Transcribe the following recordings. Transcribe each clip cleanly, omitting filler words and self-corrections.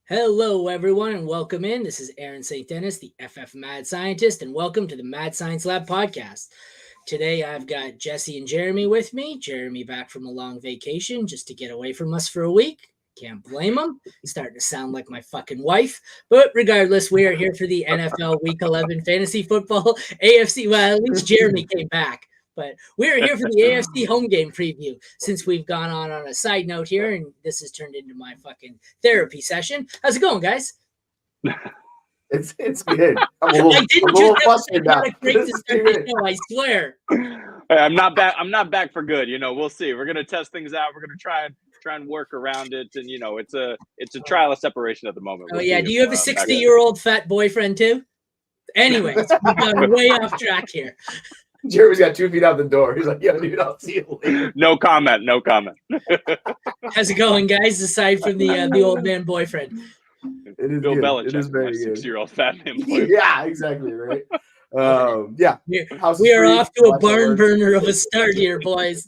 Hello, everyone, and welcome in. This is Aaron St. Dennis, the FF Mad Scientist, and welcome to the Mad Science Lab podcast. Today, I've got Jesse and Jeremy with me. Jeremy back from a long vacation just to get away from us for a week. Can't blame him. Starting to sound like my fucking wife. But regardless, we are here for the NFL Week 11 fantasy football AFC. Well, at least Jeremy came back. But we're here for the AFC home game preview since we've gone on a side note here, and this has turned into my fucking therapy session. How's it going, guys? It's good. I didn't just flustered now. I swear. I'm not back. I'm not back for good. We'll see. We're gonna test things out. We're gonna try and work around it, and it's a trial of separation at the moment. Oh yeah. Do you have a 60-year-old fat boyfriend too? Anyways, we've gone way off track here. Jeremy's got 2 feet out the door. He's like, "Yo, dude, I'll see you later." No comment. No comment. How's it going, guys? Aside from the old man boyfriend, it is Bill good. Belichick, it is very my 6-year-old fat man boyfriend. Yeah, exactly right. Yeah, we are off to a barn burner of a start here, boys.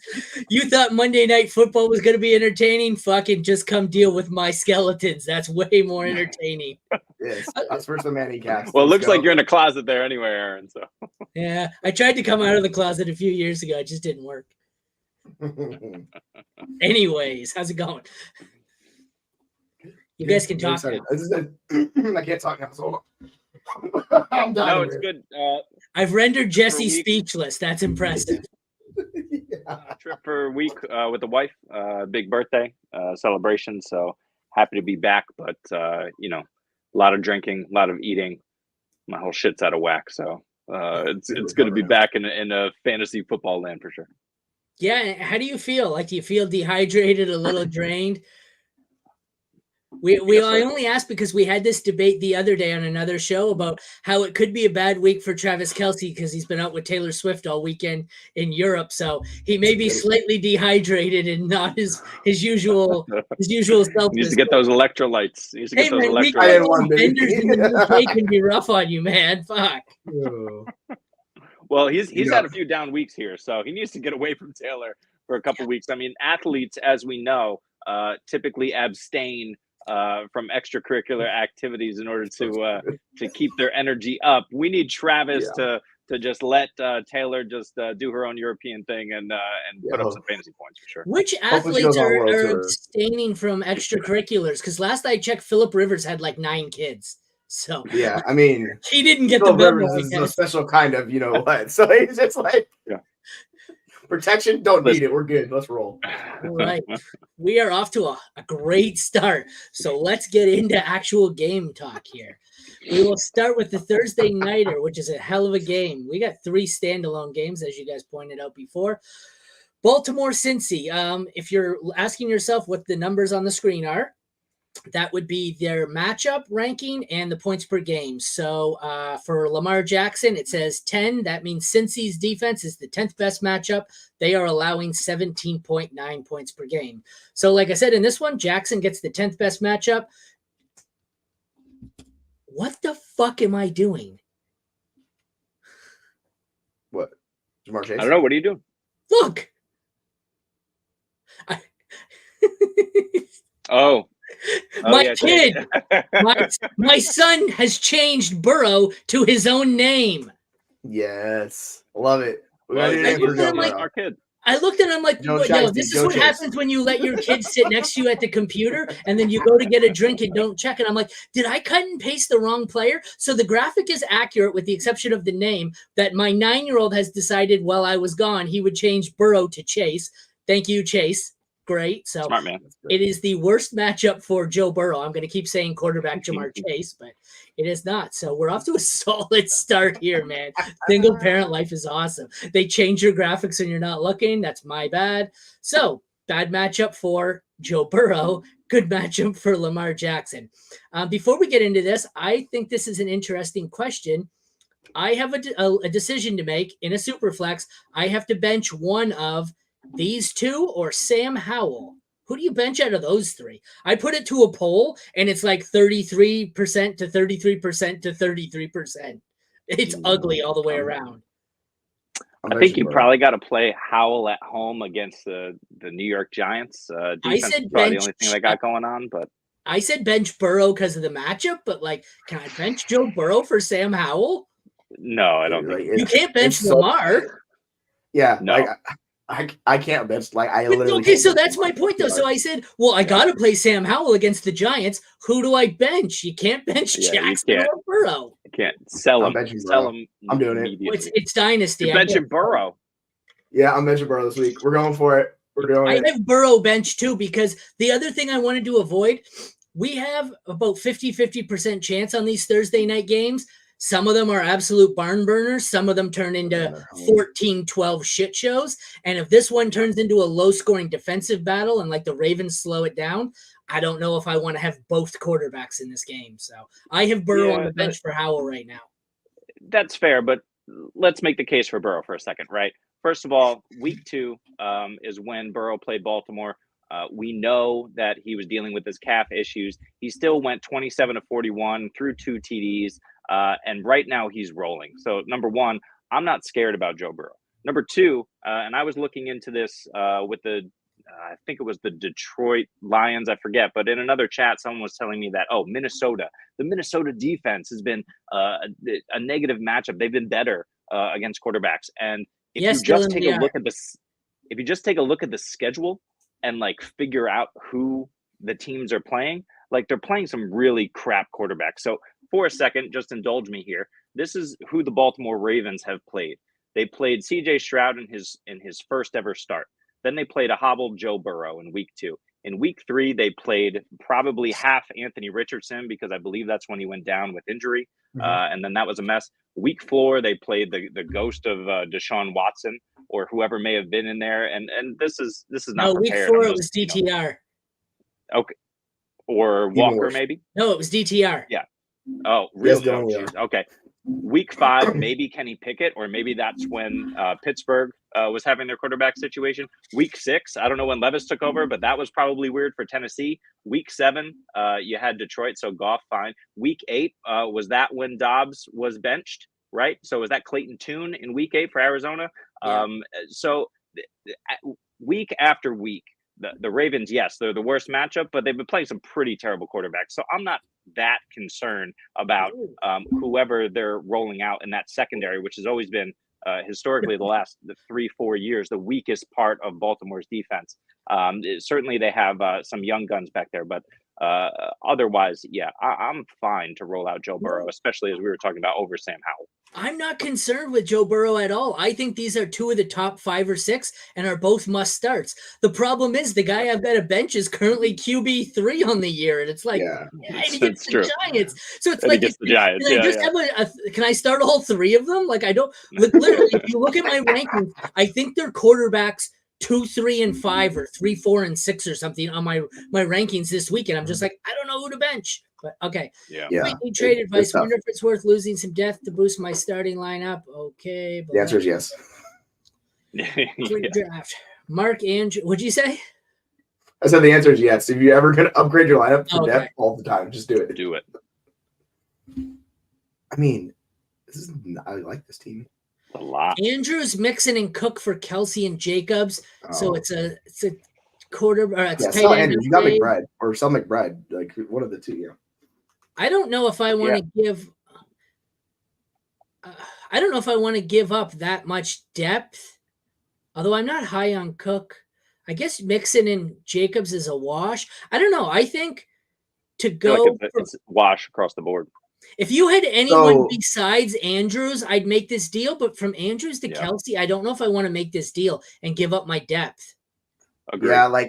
You thought Monday Night Football was going to be entertaining? Fucking just come deal with my skeletons. That's way more entertaining. Yes, that's for some Manny cast. Well, it looks like you're in a closet there anyway, Aaron. So yeah, I tried to come out of the closet a few years ago. It just didn't work. Anyways, how's it going? You guys can talk. I can't talk now. So I'm done. No, it's good. I've rendered Jesse speechless. That's impressive. Trip for a week with the wife. Big birthday celebration. So happy to be back, but a lot of drinking, a lot of eating. My whole shit's out of whack. So it's good to be back in a fantasy football land for sure. Yeah. How do you feel? Like, do you feel dehydrated, a little drained? I only asked because we had this debate the other day on another show about how it could be a bad week for Travis Kelce because he's been out with Taylor Swift all weekend in Europe. So he may be slightly dehydrated and not his usual self. He needs to get those electrolytes. Vendors in the UK can be rough on you, man. Fuck. Well, he's had a few down weeks here, so he needs to get away from Taylor for a couple weeks. I mean, athletes, as we know, typically abstain from extracurricular activities in order to keep their energy up. We need Travis to just let Taylor just do her own European thing and put up some fantasy points for sure. Which athletes are abstaining from extracurriculars? Because last I checked, Philip Rivers had like 9 kids. So yeah, I mean, he didn't get Philip the Rivers is a special kind of what. So he's just like protection, don't need it. We're good. Let's roll. All right. We are off to a great start. So let's get into actual game talk here. We will start with the Thursday Nighter, which is a hell of a game. We got 3 standalone games, as you guys pointed out before. Baltimore, Cincy. If you're asking yourself what the numbers on the screen are, that would be their matchup ranking and the points per game. So for Lamar Jackson, it says 10. That means Cincy's defense is the 10th best matchup. They are allowing 17.9 points per game. So like I said, in this one, Jackson gets the 10th best matchup. What the fuck am I doing? What? Jamar Chase? I don't know. What are you doing? Look. My kid, my son has changed Burrow to his own name. Yes, love it. Our kid. I looked at him like, this is what happens when you let your kid sit next to you at the computer and then you go to get a drink and don't check. And I'm like, did I cut and paste the wrong player? So the graphic is accurate with the exception of the name that my 9-year-old has decided while I was gone, he would change Burrow to Chase. Thank you, Chase. Great. So smart man. It is the worst matchup for Joe Burrow. I'm going to keep saying quarterback Jamar Chase, but it is not. So we're off to a solid start here, man. Single parent life is awesome. They change your graphics when you're not looking. That's my bad. So bad matchup for Joe Burrow. Good matchup for Lamar Jackson. Before we get into this, I think this is an interesting question. I have a decision to make in a super flex. I have to bench one of these two or Sam Howell. Who do you bench out of those 3? I put it to a poll and it's like 33% to 33% to 33%. It's ugly all the way around. I think you probably got to play Howell at home against the New York Giants. Defense is probably the only thing they got going on, but I said bench Burrow because of the matchup, but like, can I bench Joe Burrow for Sam Howell? No, I don't think you can't bench Lamar. Yeah, No. like I can't bench. Like I literally. Okay, so that's my point, though. So I said, well, I got to play Sam Howell against the Giants. Who do I bench? You can't bench Jackson or Burrow. You can't sell him. Sell him. I'm doing it. Well, it's dynasty. You're benching Burrow. Yeah, I'm benching Burrow this week. We're going for it. We're doing it. I have Burrow bench too, because the other thing I wanted to avoid, we have about 50% chance on these Thursday night games. Some of them are absolute barn burners. Some of them turn into 14-12 shit shows. And if this one turns into a low-scoring defensive battle and like the Ravens slow it down, I don't know if I want to have both quarterbacks in this game. So I have Burrow on the bench for Howell right now. That's fair, but let's make the case for Burrow for a second, right? First of all, week 2 is when Burrow played Baltimore. We know that he was dealing with his calf issues. He still went 27-41 through 2 TDs. And right now he's rolling. So number one, I'm not scared about Joe Burrow. Number two, and I was looking into this with I think it was the Detroit Lions, I forget, but in another chat, someone was telling me that, the Minnesota defense has been a negative matchup. They've been better against quarterbacks. And if you just take a look at the schedule and like figure out who the teams are playing, like they're playing some really crap quarterbacks. So for a second, just indulge me here. This is who the Baltimore Ravens have played. They played C.J. Stroud in his first ever start. Then they played a hobbled Joe Burrow in week 2. In week 3, they played probably half Anthony Richardson because I believe that's when he went down with injury. And then that was a mess. Week 4, they played the ghost of Deshaun Watson or whoever may have been in there. And this is not prepared. Week 4 it was DTR. Okay. Or Walker, maybe? No, it was DTR. Yeah. Oh, really? Okay. Week 5, maybe Kenny Pickett, or maybe that's when Pittsburgh was having their quarterback situation. Week 6, I don't know when Levis took over, but that was probably weird for Tennessee. Week 7, you had Detroit, so Goff, fine. Week 8, was that when Dobbs was benched, right? So was that Clayton Tune in week 8 for Arizona? Yeah. So week after week, the Ravens, yes, they're the worst matchup, but they've been playing some pretty terrible quarterbacks. So I'm not that concerned about whoever they're rolling out in that secondary, which has always been historically the last 3-4 years, the weakest part of Baltimore's defense. Certainly they have some young guns back there, but otherwise, yeah, I'm fine to roll out Joe Burrow, especially as we were talking about over Sam Howell. I'm not concerned with Joe Burrow at all. I think these are 2 of the top 5 or 6 and are both must starts. The problem is the guy I've got a bench is currently QB3 on the year. And it's like, he gets the Giants. So it's like, the Giants. Can I start all 3 of them? Like I don't, literally, if you look at my rankings, I think they're quarterbacks 2, 3, and 5 or 3, 4, and 6 or something on my rankings this week. And I'm just like, I don't know who to bench. But okay. Trade advice. Wonder if it's worth losing some depth to boost my starting lineup. Okay. The answer is yes. Draft. Mark Andrew. What'd you say? I said the answer is yes. If you ever going to upgrade your lineup to depth all the time, just do it. Do it. I mean, I like this team. A lot. Andrews, Mixon, and Cook for Kelsey and Jacobs. So it's a quarter. It's sell Andrews. You got McBride or sell McBride. Like one of the two. Yeah. I don't know if I want to give. I don't know if I want to give up that much depth. Although I'm not high on Cook, I guess Mixon and Jacobs is a wash. I don't know. I think to go it's wash across the board. If you had anyone besides Andrews, I'd make this deal. But from Andrews to Kelsey, I don't know if I want to make this deal and give up my depth. Agreed. Yeah,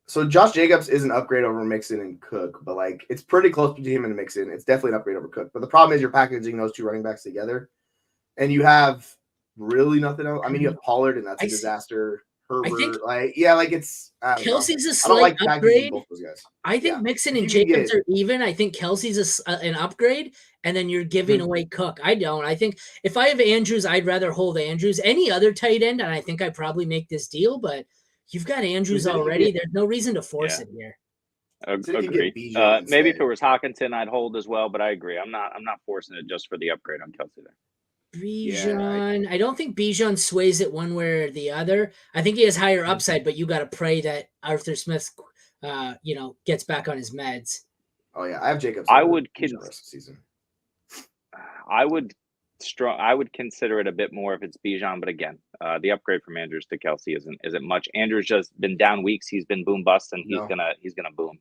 so Josh Jacobs is an upgrade over Mixon and Cook, but it's pretty close between him and Mixon. It's definitely an upgrade over Cook. But the problem is you're packaging those 2 running backs together, and you have really nothing else. I mean, you have Pollard, and that's a disaster. Herbert, it's Kelsey's a slight upgrade. Both those guys. I think Mixon and Jacobs are even. I think Kelsey's an upgrade, and then you're giving away Cook. I don't. I think if I have Andrews, I'd rather hold Andrews. Any other tight end, and I think I'd probably make this deal, but you've got Andrews already. There's no reason to force it here. Agreed. Maybe if it was Hawkinson, I'd hold as well, but I agree. I'm not forcing it just for the upgrade on Kelsey there. Bijan. I don't think Bijan sways it one way or the other. I think he has higher upside, but you got to pray that Arthur Smith gets back on his meds. Oh yeah, I have Jacobs. I would the rest of the season. I would consider it a bit more if it's Bijan, but again, the upgrade from Andrews to Kelsey isn't much. Andrews just been down weeks. He's been boom bust, and he's gonna boom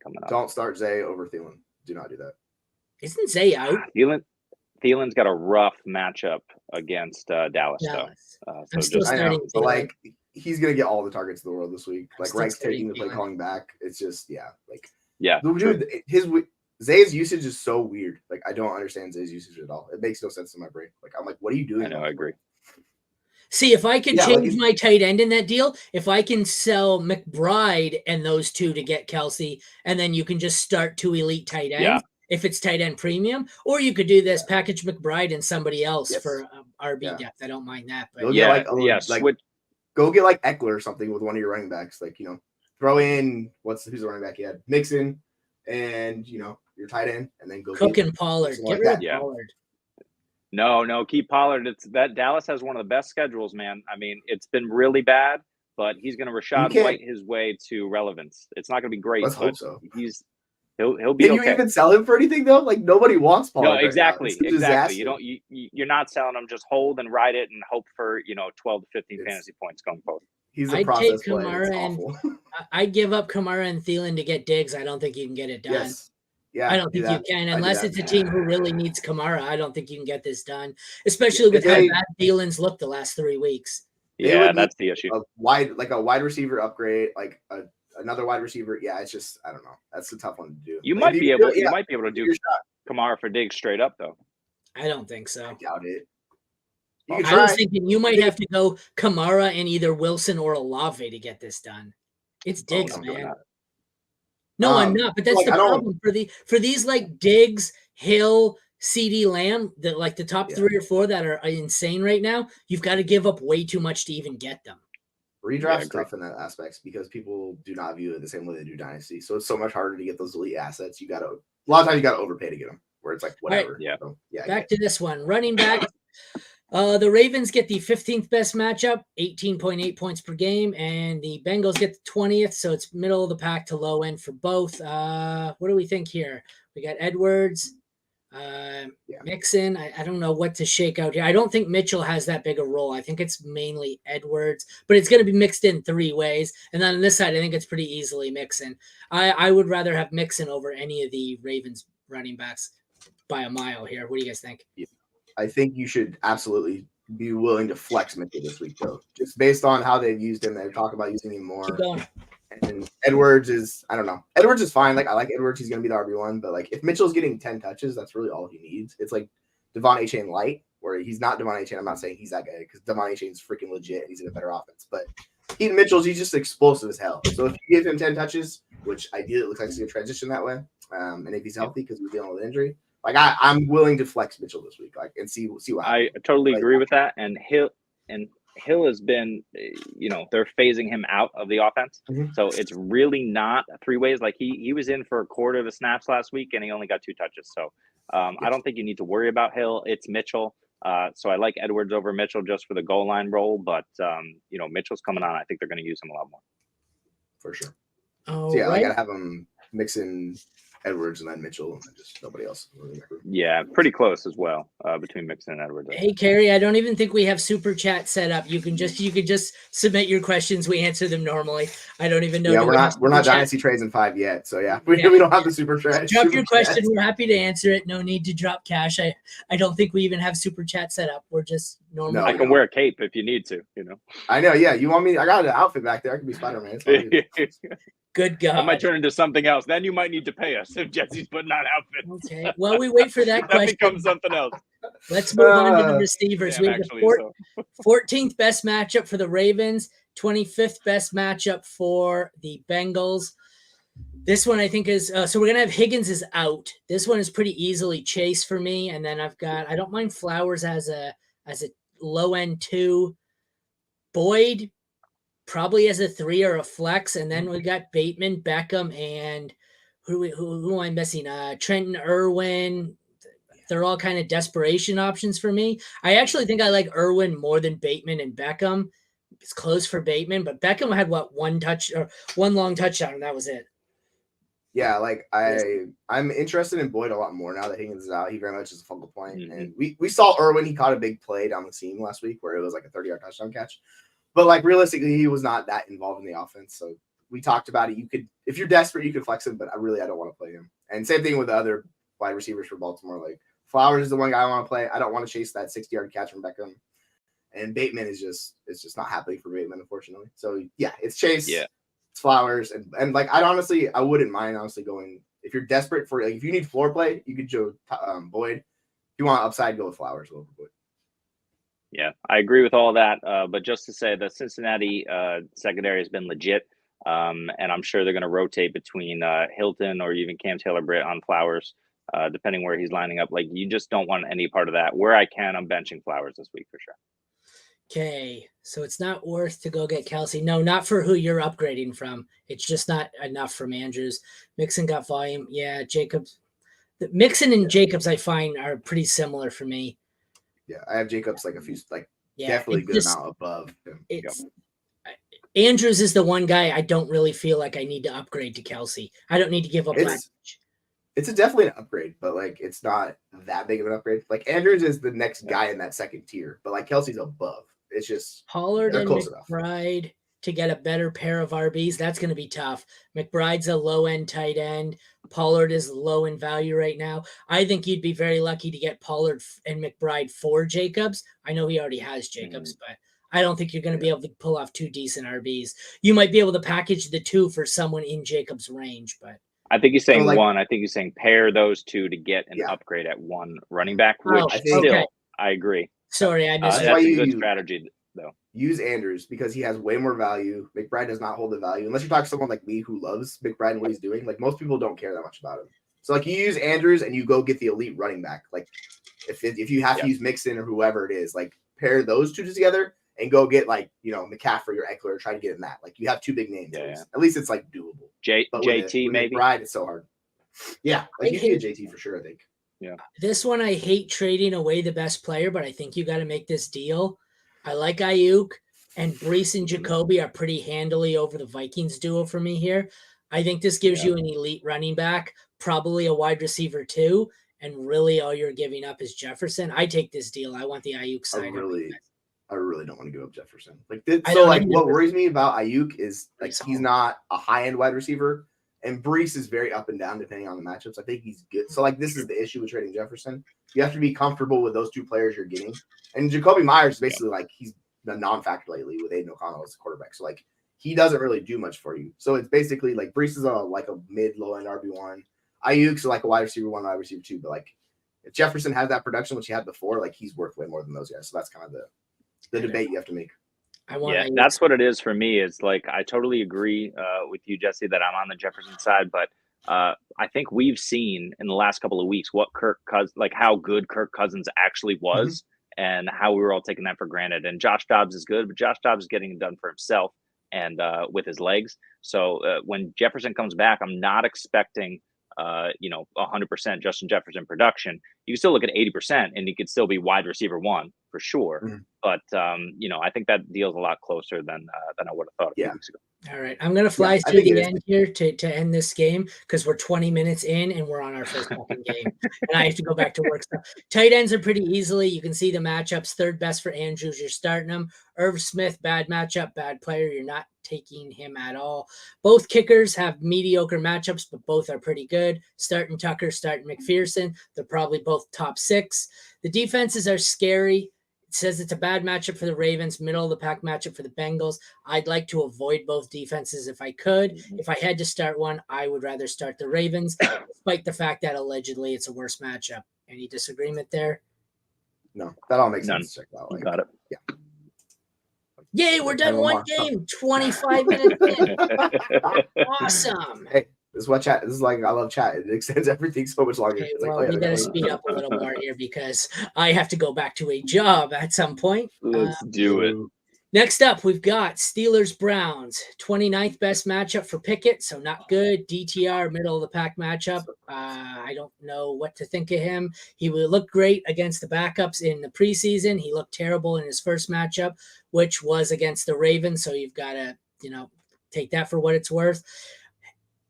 coming up. Don't start Zay over Thielen. Do not do that. Isn't Zay out? Thielen's got a rough matchup against Dallas. Though. I'm still starting. But like he's gonna get all the targets in the world this week. Like Reich's taking the play calling back. It's just dude, Zay's usage is so weird. Like I don't understand Zay's usage at all. It makes no sense in my brain. Like I'm like, what are you doing? I know. I agree. See, if I could change my tight end in that deal, if I can sell McBride and those two to get Kelsey, and then you can just start 2 elite tight ends if it's tight end premium, or you could do this package McBride and somebody else for RB depth. I don't mind that. But go get like Eckler or something with one of your running backs. Like throw in who's the running back you had? Mixon and your tight end, and then go Cook and Pollard. Get rid of Pollard. No, keep Pollard. It's that Dallas has one of the best schedules, man. I mean, it's been really bad, but he's going to Rashad White his way to relevance. It's not going to be great. Let's hope so. He'll be. Can you even sell him for anything though? Like nobody wants Pollard. No, exactly. Right exactly. You're not selling him. Just hold and ride it and hope for 12 to 15 fantasy points going forward. He's a process player. I'd give up Kamara and Thielen to get Diggs. I don't think you can get it done. Yes. Yeah, I don't think you can unless it's a team who really needs Kamara. I don't think you can get this done, especially with how bad Thielen's looked the last 3 weeks. Yeah, that's the issue. A wide receiver upgrade, like another wide receiver. Yeah, it's just I don't know. That's a tough one to do. You might be able to do Kamara for Diggs straight up though. I don't think so. I doubt it. I was thinking you might have to go Kamara and either Wilson or Olave to get this done. It's Diggs, man. No, I'm not. But that's the problem for these like Diggs, Hill, CD Lamb, the top 3 or 4 that are insane right now. You've got to give up way too much to even get them. Redraft tough in that aspect because people do not view it the same way they do Dynasty. So it's so much harder to get those elite assets. A lot of times you got to overpay to get them. Where it's like whatever. Right. So, back to this one, running back. The Ravens get the 15th best matchup, 18.8 points per game, and the Bengals get the 20th, so it's middle of the pack to low end for both. What do we think here? We got Edwards, Mixon. I don't know what to shake out here. I don't think Mitchell has that big a role. I think it's mainly Edwards, but it's going to be mixed in 3 ways. And then on this side, I think it's pretty easily Mixon. I would rather have Mixon over any of the Ravens running backs by a mile here. What do you guys think? Yeah. I think you should absolutely be willing to flex Mitchell this week, though, just based on how they've used him. They're talking about using him more. Keep going. And Edwards is, I don't know. Edwards is fine. Like, I like Edwards. He's going to be the RB1. But, like, if Mitchell's getting 10 touches, that's really all he needs. It's like Devon Achane light, where he's not Devon Achane. I'm not saying he's that guy because Devon Achane's freaking legit and he's in a better offense. But Keaton Mitchell's, he's just explosive as hell. So if you give him 10 touches, which ideally it looks like he's going to transition that way, and if he's healthy because we're dealing with injury, like I'm willing to flex Mitchell this week, like and see what happens. I totally agree with that. And Hill has been, they're phasing him out of the offense, so it's really not 3 ways. Like he was in for a quarter of the snaps last week, and he only got 2 touches. So I don't think you need to worry about Hill. It's Mitchell. So I like Edwards over Mitchell just for the goal line role, but Mitchell's coming on. I think they're going to use him a lot more for sure. Oh, so yeah, I gotta have him mixing Edwards and then Mitchell and just nobody else. Yeah, pretty close as well between Mixon and Edwards. Hey, Carrie, I don't even think we have super chat set up. You could just submit your questions. We answer them normally. I don't even know. Yeah, we're not Dynasty Trades in 5 yet, so yeah, we don't have the super chat. Drop your question. We're happy to answer it. No need to drop cash. I don't think we even have super chat set up. We're just normal. No, I can wear a cape if you need to. I know. Yeah, you want me? I got an outfit back there. I can be Spider-Man. Good God. I might turn into something else. Then you might need to pay us if Jesse's putting on outfits. Okay. Well, we wait for that question. That becomes something else. Let's move on to the receivers. We have the 14th best matchup for the Ravens, 25th best matchup for the Bengals. This one I think is so we're gonna have Higgins is out. This one is pretty easily Chase for me, and then I don't mind Flowers as a low end 2. Boyd probably as a 3 or a flex, and then we got Bateman, Beckham, and who am I missing? Trenton Irwin. They're all kind of desperation options for me. I actually think I like Irwin more than Bateman and Beckham. it's close for Bateman, but Beckham had one long touchdown, and that was it. Yeah, like I'm interested in Boyd a lot more now that Higgins is out. He very much is a focal point. Mm-hmm. And we saw Irwin, he caught a big play down the seam last week where it was like a 30-yard touchdown catch. But like realistically, he was not that involved in the offense. So we talked about it. You could, if you're desperate, you could flex him, but I don't want to play him. And same thing with the other wide receivers for Baltimore. Like Flowers is the one guy I want to play. I don't want to chase that 60-yard catch from Beckham. And Bateman is just not happening for Bateman, unfortunately. So yeah, it's Chase. Yeah. It's Flowers, and like I wouldn't mind honestly going if you're desperate for like if you need floor play, you could go Boyd. If you want upside, go with Flowers over Boyd. Yeah, I agree with all that. But just to say, the Cincinnati secondary has been legit, and I'm sure they're going to rotate between Hilton or even Cam Taylor-Britt on Flowers, depending where he's lining up. Like you just don't want any part of that. Where I can, I'm benching Flowers this week for sure. Okay, so it's not worth to go get Kelsey. No, not for who you're upgrading from. It's just not enough from Andrews. Mixon got volume. Yeah, Jacobs. Mixon and Jacobs, I find, are pretty similar for me. Yeah, I have Jacobs like a few, definitely good amount above him. Andrews is the one guy I don't really feel like I need to upgrade to Kelsey. I don't need to give up that much. It's definitely an upgrade, but like it's not that big of an upgrade. Like Andrews is the next guy in that second tier, but like Kelsey's above. It's just Pollard and McBride enough to get a better pair of RBs. That's going to be tough. McBride's a low-end tight end. Pollard is low in value right now. I think you'd be very lucky to get Pollard and McBride for Jacobs. I know he already has Jacobs, but I don't think you're going to be able to pull off two decent RBs. You might be able to package the two for someone in Jacobs' range, but I think he's saying one. I think he's saying pair those two to get an upgrade at one running back, which I agree. Sorry, I missed that's a good strategy, though. Use Andrews because he has way more value. McBride does not hold the value unless you're talking to someone like me who loves McBride and what he's doing. Like most people don't care that much about him. So like you use Andrews and you go get the elite running back. Like if you have to use Mixon or whoever it is, like pair those two together and go get like McCaffrey or Eckler or try to get in that. Like you have two big names. Yeah. At least it's like doable. But JT maybe. McBride, it's so hard. Yeah, like you can get JT for sure. I think. Yeah. This one, I hate trading away the best player, but I think you got to make this deal. I like Ayuk, and Brees and Jacoby are pretty handily over the Vikings duo for me here. I think this gives you an elite running back, probably a wide receiver too, and really all you're giving up is Jefferson. I take this deal. I want the Ayuk side. I really don't want to give up Jefferson. What worries me about Ayuk is like he's not a high-end wide receiver. And Brees is very up and down depending on the matchups. I think he's good. So, like, this is the issue with trading Jefferson. You have to be comfortable with those two players you're getting. And Jacoby Myers is basically like he's a non-factor lately with Aiden O'Connell as the quarterback. So, like, he doesn't really do much for you. So, it's basically like Brees is a mid-low-end RB1. Ayuk's like a wide receiver 1, wide receiver 2. But, like, if Jefferson has that production, which he had before, like, he's worth way more than those guys. So, that's kind of the debate you have to make. That's what it is for me. It's like I totally agree with you, Jesse, that I'm on the Jefferson side, but I think we've seen in the last couple of weeks what how good Kirk Cousins actually was, and how we were all taking that for granted. And Josh Dobbs is good, but Josh Dobbs is getting it done for himself and with his legs. So when Jefferson comes back, I'm not expecting 100% Justin Jefferson production. You can still look at 80% and he could still be wide receiver 1 for sure. But I think that deal's a lot closer than I would have thought a few weeks ago. All right, I'm gonna fly through the end here to end this game because we're 20 minutes in and we're on our first fucking game, and I have to go back to work. So tight ends are pretty easily. You can see the matchups. Third best for Andrews. You're starting him. Irv Smith, bad matchup, bad player. You're not taking him at all. Both kickers have mediocre matchups, but both are pretty good. Starting Tucker, starting McPherson. They're probably both top 6. The defenses are scary. It says it's a bad matchup for the Ravens, middle of the pack matchup for the Bengals. I'd like to avoid both defenses if I could. If I had to start one, I would rather start the Ravens, despite the fact that allegedly it's a worse matchup. Any disagreement there? No, that all makes sense. Check that out. Got it. Yeah. Yay, we're done one game, 25 minutes in. Awesome. Hey, this is what chat. This is like I love chat. It extends everything so much longer. Okay, we got to speed up a little more here because I have to go back to a job at some point. Let's do it. Next up, we've got Steelers-Browns, 29th best matchup for Pickett, so not good. DTR, middle of the pack matchup. I don't know what to think of him. He would look great against the backups in the preseason. He looked terrible in his first matchup. which was against the Ravens. So you've got to, take that for what it's worth.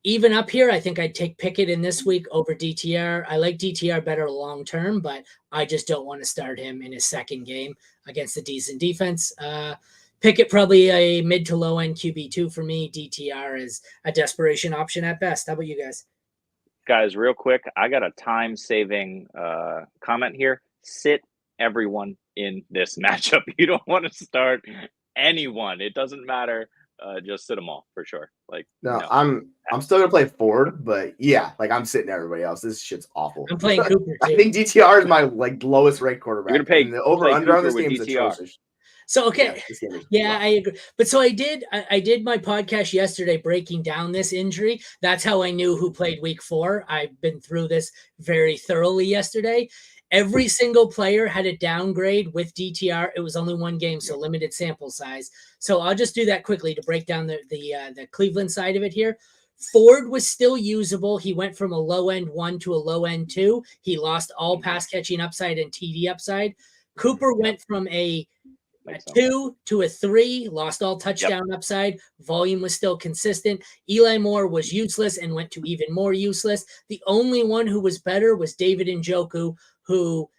Even up here, I think I'd take Pickett in this week over DTR. I like DTR better long term, but I just don't want to start him in his second game against a decent defense. Pickett probably a mid to low end QB2 for me. DTR is a desperation option at best. How about you guys? Guys, real quick, I got a time-saving comment here. Sit everyone in this matchup. You don't want to start anyone. It doesn't matter. Just sit them all for sure. No, I'm still gonna play Ford, but yeah, I'm sitting everybody else. This shit's awful. I'm playing Cooper too. I think DTR is my lowest ranked quarterback. You're gonna the over under on this game is DTR. atrocious. So okay, I agree. But so I did my podcast yesterday breaking down this injury. That's how I knew who played week 4. I've been through this very thoroughly yesterday. Every single player had a downgrade with DTR. It was only one game, so limited sample size. So I'll just do that quickly to break down the Cleveland side of it here. Ford was still usable. He went from a low end 1 to a low end 2. He lost all pass catching upside and TD upside. Cooper went from a 2 to a 3, lost all touchdown upside. Volume was still consistent. Eli Moore was useless and went to even more useless. The only one who was better was David Njoku, who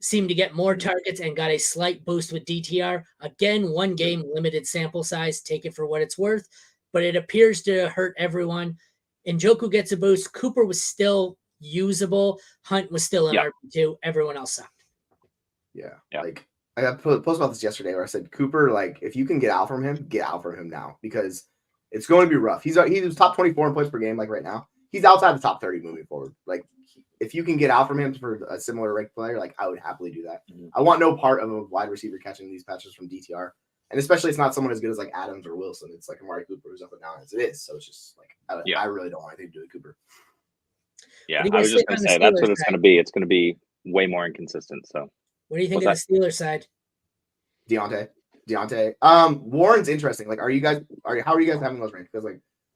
seemed to get more targets and got a slight boost with DTR. Again, one game, limited sample size. Take it for what it's worth. But it appears to hurt everyone. Njoku gets a boost. Cooper was still usable. Hunt was still an RB2. Everyone else sucked. Yeah. I got post about this yesterday where I said, Cooper, if you can get out from him, get out from him now because it's going to be rough. He was top 24 in points per game right now. He's outside the top 30 moving forward. If you can get out from him for a similar ranked player, I would happily do that. Mm-hmm. I want no part of a wide receiver catching these patches from DTR. And especially it's not someone as good as Adams or Wilson. It's Amari Cooper who's up and down as it is. So it's just I really don't want anything to do with Cooper. Yeah, I was just going to say that's what it's going to be. It's going to be way more inconsistent. So what do you think of the Steelers side? Deontay. Warren's interesting. How are you guys having those ranked? Because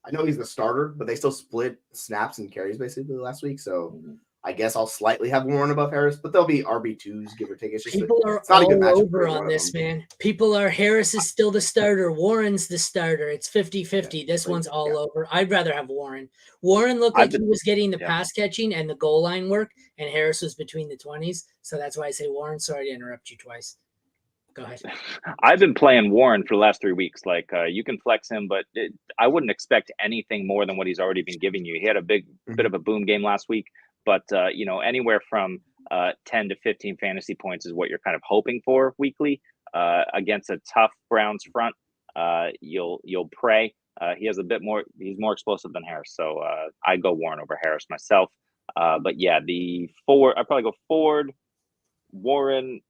I know he's the starter, but they still split snaps and carries basically last week. So I guess I'll slightly have Warren above Harris, but they'll be RB2s, give or take. It's just people are all over on this, man. People are Harris is still the starter. Warren's the starter. It's 50-50. This one's all over. I'd rather have Warren. Warren looked like he was getting the pass catching and the goal line work, and Harris was between the 20s. So that's why I say Warren. Sorry to interrupt you twice. Go ahead. I've been playing Warren for the last 3 weeks. You can flex him, but I wouldn't expect anything more than what he's already been giving you. He had a bit of a boom game last week, but anywhere from 10 to 15 fantasy points is what you're kind of hoping for weekly against a tough Browns front. You'll pray. He has a bit more. He's more explosive than Harris, so I go Warren over Harris myself. But yeah, the Ford. I probably go Ford, Warren,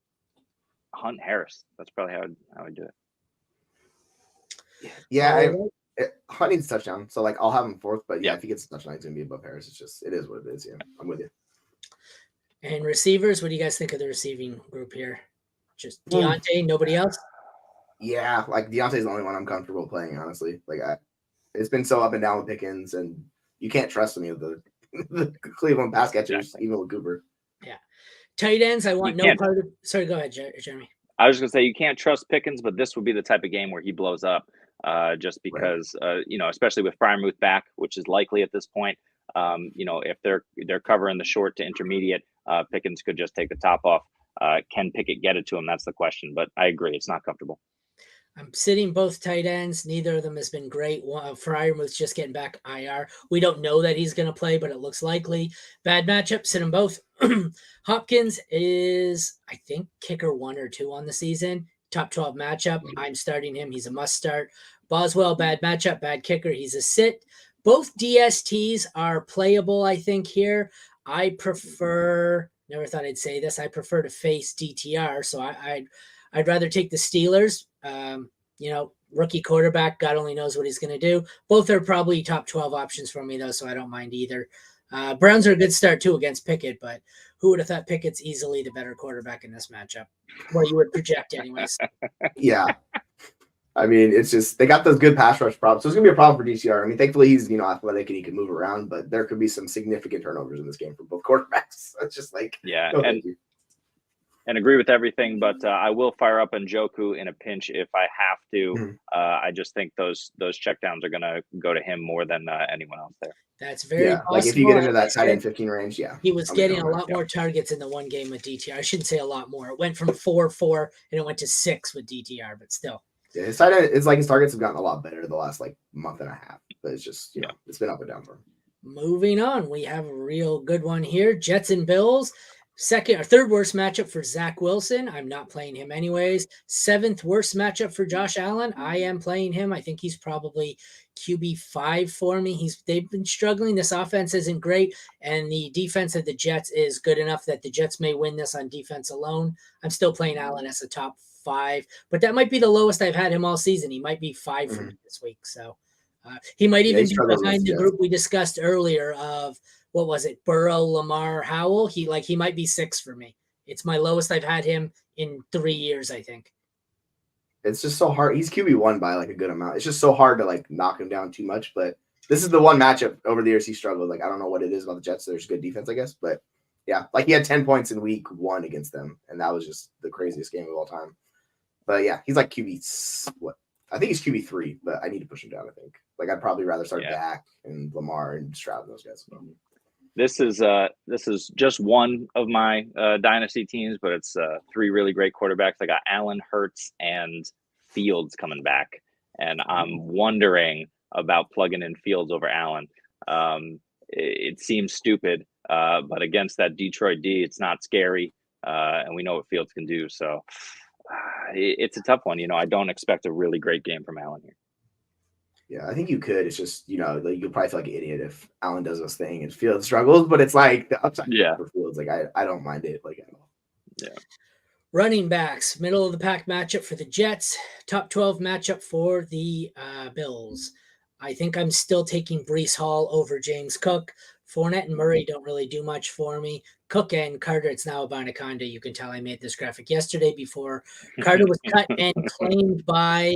Hunt, Harris. That's probably how I do it. Yeah, Hunt needs a touchdown, so I'll have him fourth. But if he gets a touchdown, he's gonna be above Harris. It is what it is. Yeah, I'm with you. And receivers, what do you guys think of the receiving group here? Just Deontay, nobody else? Yeah, Deontay's the only one I'm comfortable playing. Honestly, it's been so up and down with Pickens, and you can't trust any of the Cleveland pass catchers, even with Cooper. Yeah. Tight ends, I want no part of. Sorry, go ahead, Jeremy. I was going to say you can't trust Pickens, but this would be the type of game where he blows up, just because especially with Freiermuth back, which is likely at this point. If they're covering the short to intermediate, Pickens could just take the top off. Can Pickett get it to him? That's the question. But I agree, it's not comfortable. I'm sitting both tight ends. Neither of them has been great. Freiermuth's just getting back IR. We don't know that he's going to play, but it looks likely. Bad matchup. Sit them both. Hopkins is, I think, kicker 1 or 2 on the season. Top 12 matchup. I'm starting him. He's a must start. Boswell, bad matchup, bad kicker. He's a sit. Both DSTs are playable, I think, here. I prefer, never thought I'd say this, I prefer to face DTR. So I'd rather take the Steelers. Rookie quarterback, God only knows what he's going to do. Both are probably top 12 options for me, though, so I don't mind either. Browns are a good start, too, against Pickett, but who would have thought Pickett's easily the better quarterback in this matchup? Well, you would project anyways. Yeah. I mean, it's just they got those good pass rush problems. So it's going to be a problem for DCR. I mean, thankfully, he's athletic and he can move around, but there could be some significant turnovers in this game for both quarterbacks. It's just yeah. and agree with everything, but I will fire up Njoku in a pinch if I have to. Mhm. I just think those checkdowns are going to go to him more than anyone else there. That's very possible. Like if you get into that Like I tight end said, 15 range, he was I'm getting in a on lot more targets in the one game with DTR. I shouldn't say a lot more. It went from 4-4 and it went to 6 with DTR, but still. Yeah, his tight end, it's like his targets have gotten a lot better the last like month and a half, but it's just, you know, it's been up and down for him. Moving on, we have a real good one here. Jets and Bills. Second or third worst matchup for Zach Wilson. I'm not playing him anyways. 7th worst matchup for Josh Allen. I am playing him. I think he's probably QB5 for me. They've been struggling. This offense isn't great, and the defense of the Jets is good enough that the Jets may win this on defense alone. I'm still playing Allen as a top 5, but that might be the lowest I've had him all season. He might be 5 for me this week. So he might even be behind the group we discussed earlier of, what was it, Burrow, Lamar, Howell. He might be 6 for me. It's my lowest I've had him in 3 years, I think. It's just so hard. He's QB1 by like a good amount. It's just so hard to like knock him down too much. But this is the one matchup over the years he struggled. Like, I don't know what it is about the Jets. There's good defense, I guess. But yeah, like he had 10 points in week 1 against them. And that was just the craziest game of all time. But yeah, he's like I think he's QB3, but I need to push him down, I think. Like, I'd probably rather start Dak and Lamar and Stroud and those guys. This is just one of my dynasty teams, but it's 3 really great quarterbacks. I got Allen, Hurts, and Fields coming back, and I'm wondering about plugging in Fields over Allen. It seems stupid, but against that Detroit D, it's not scary, and we know what Fields can do. So it's a tough one. You know, I don't expect a really great game from Allen here. Yeah, I think you could. It's just, you know, like you'll probably feel like an idiot if Allen does this thing and Fields struggles, but it's like the upside for Fields. Like, I don't mind it like at all. Yeah. Running backs, middle of the pack matchup for the Jets, top 12 matchup for the Bills. I think I'm still taking Breece Hall over James Cook. Fournette and Murray don't really do much for me. Cook and Carter, it's now about Anaconda. You can tell I made this graphic yesterday before Carter was cut and claimed by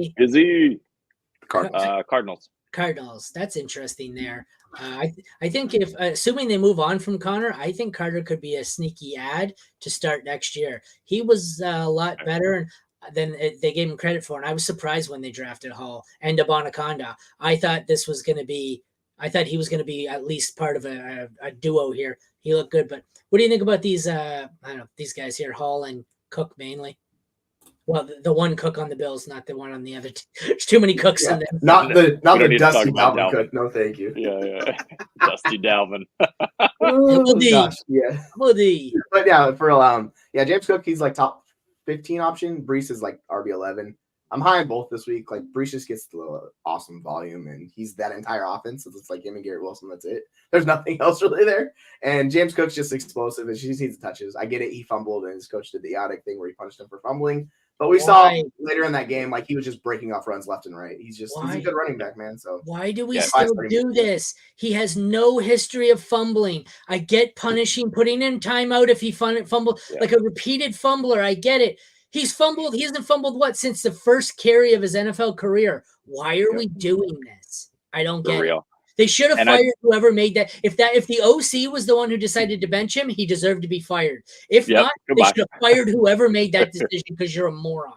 Cardinals. Cardinals. That's interesting there. I think if assuming they move on from Connor, I think Carter could be a sneaky ad to start next year. He was a lot better than they gave him credit for, and I was surprised when they drafted Hall and Anaconda. I thought he was going to be at least part of a duo here. He looked good, but what do you think about these? I don't know, these guys here, Hall and Cook mainly. Well, the one Cook on the Bills, not the one on the other. There's too many Cooks on them. Not the Dusty Dalvin Cook. No, thank you. Yeah. Dusty Dalvin. Gosh, yeah. But yeah, for James Cook, he's like top 15 option. Breece is like RB11. I'm high on both this week. Like, Breece just gets the awesome volume, and he's that entire offense. So it's like him and Garrett Wilson. That's it. There's nothing else really there. And James Cook's just explosive, and she just needs the touches. I get it. He fumbled, and his coach did the idiotic thing where he punished him for fumbling. But we saw later in that game, like, he was just breaking off runs left and right. He's a good running back, man. So why do we still do this? He has no history of fumbling. I get punishing, putting in timeout if he fumbled, like a repeated fumbler. I get it. He's fumbled. He hasn't fumbled since the first carry of his NFL career. Why are we doing this? I don't get it. They should have fired whoever made that. If the OC was the one who decided to bench him, he deserved to be fired. If not, they should have fired whoever made that decision because you're a moron.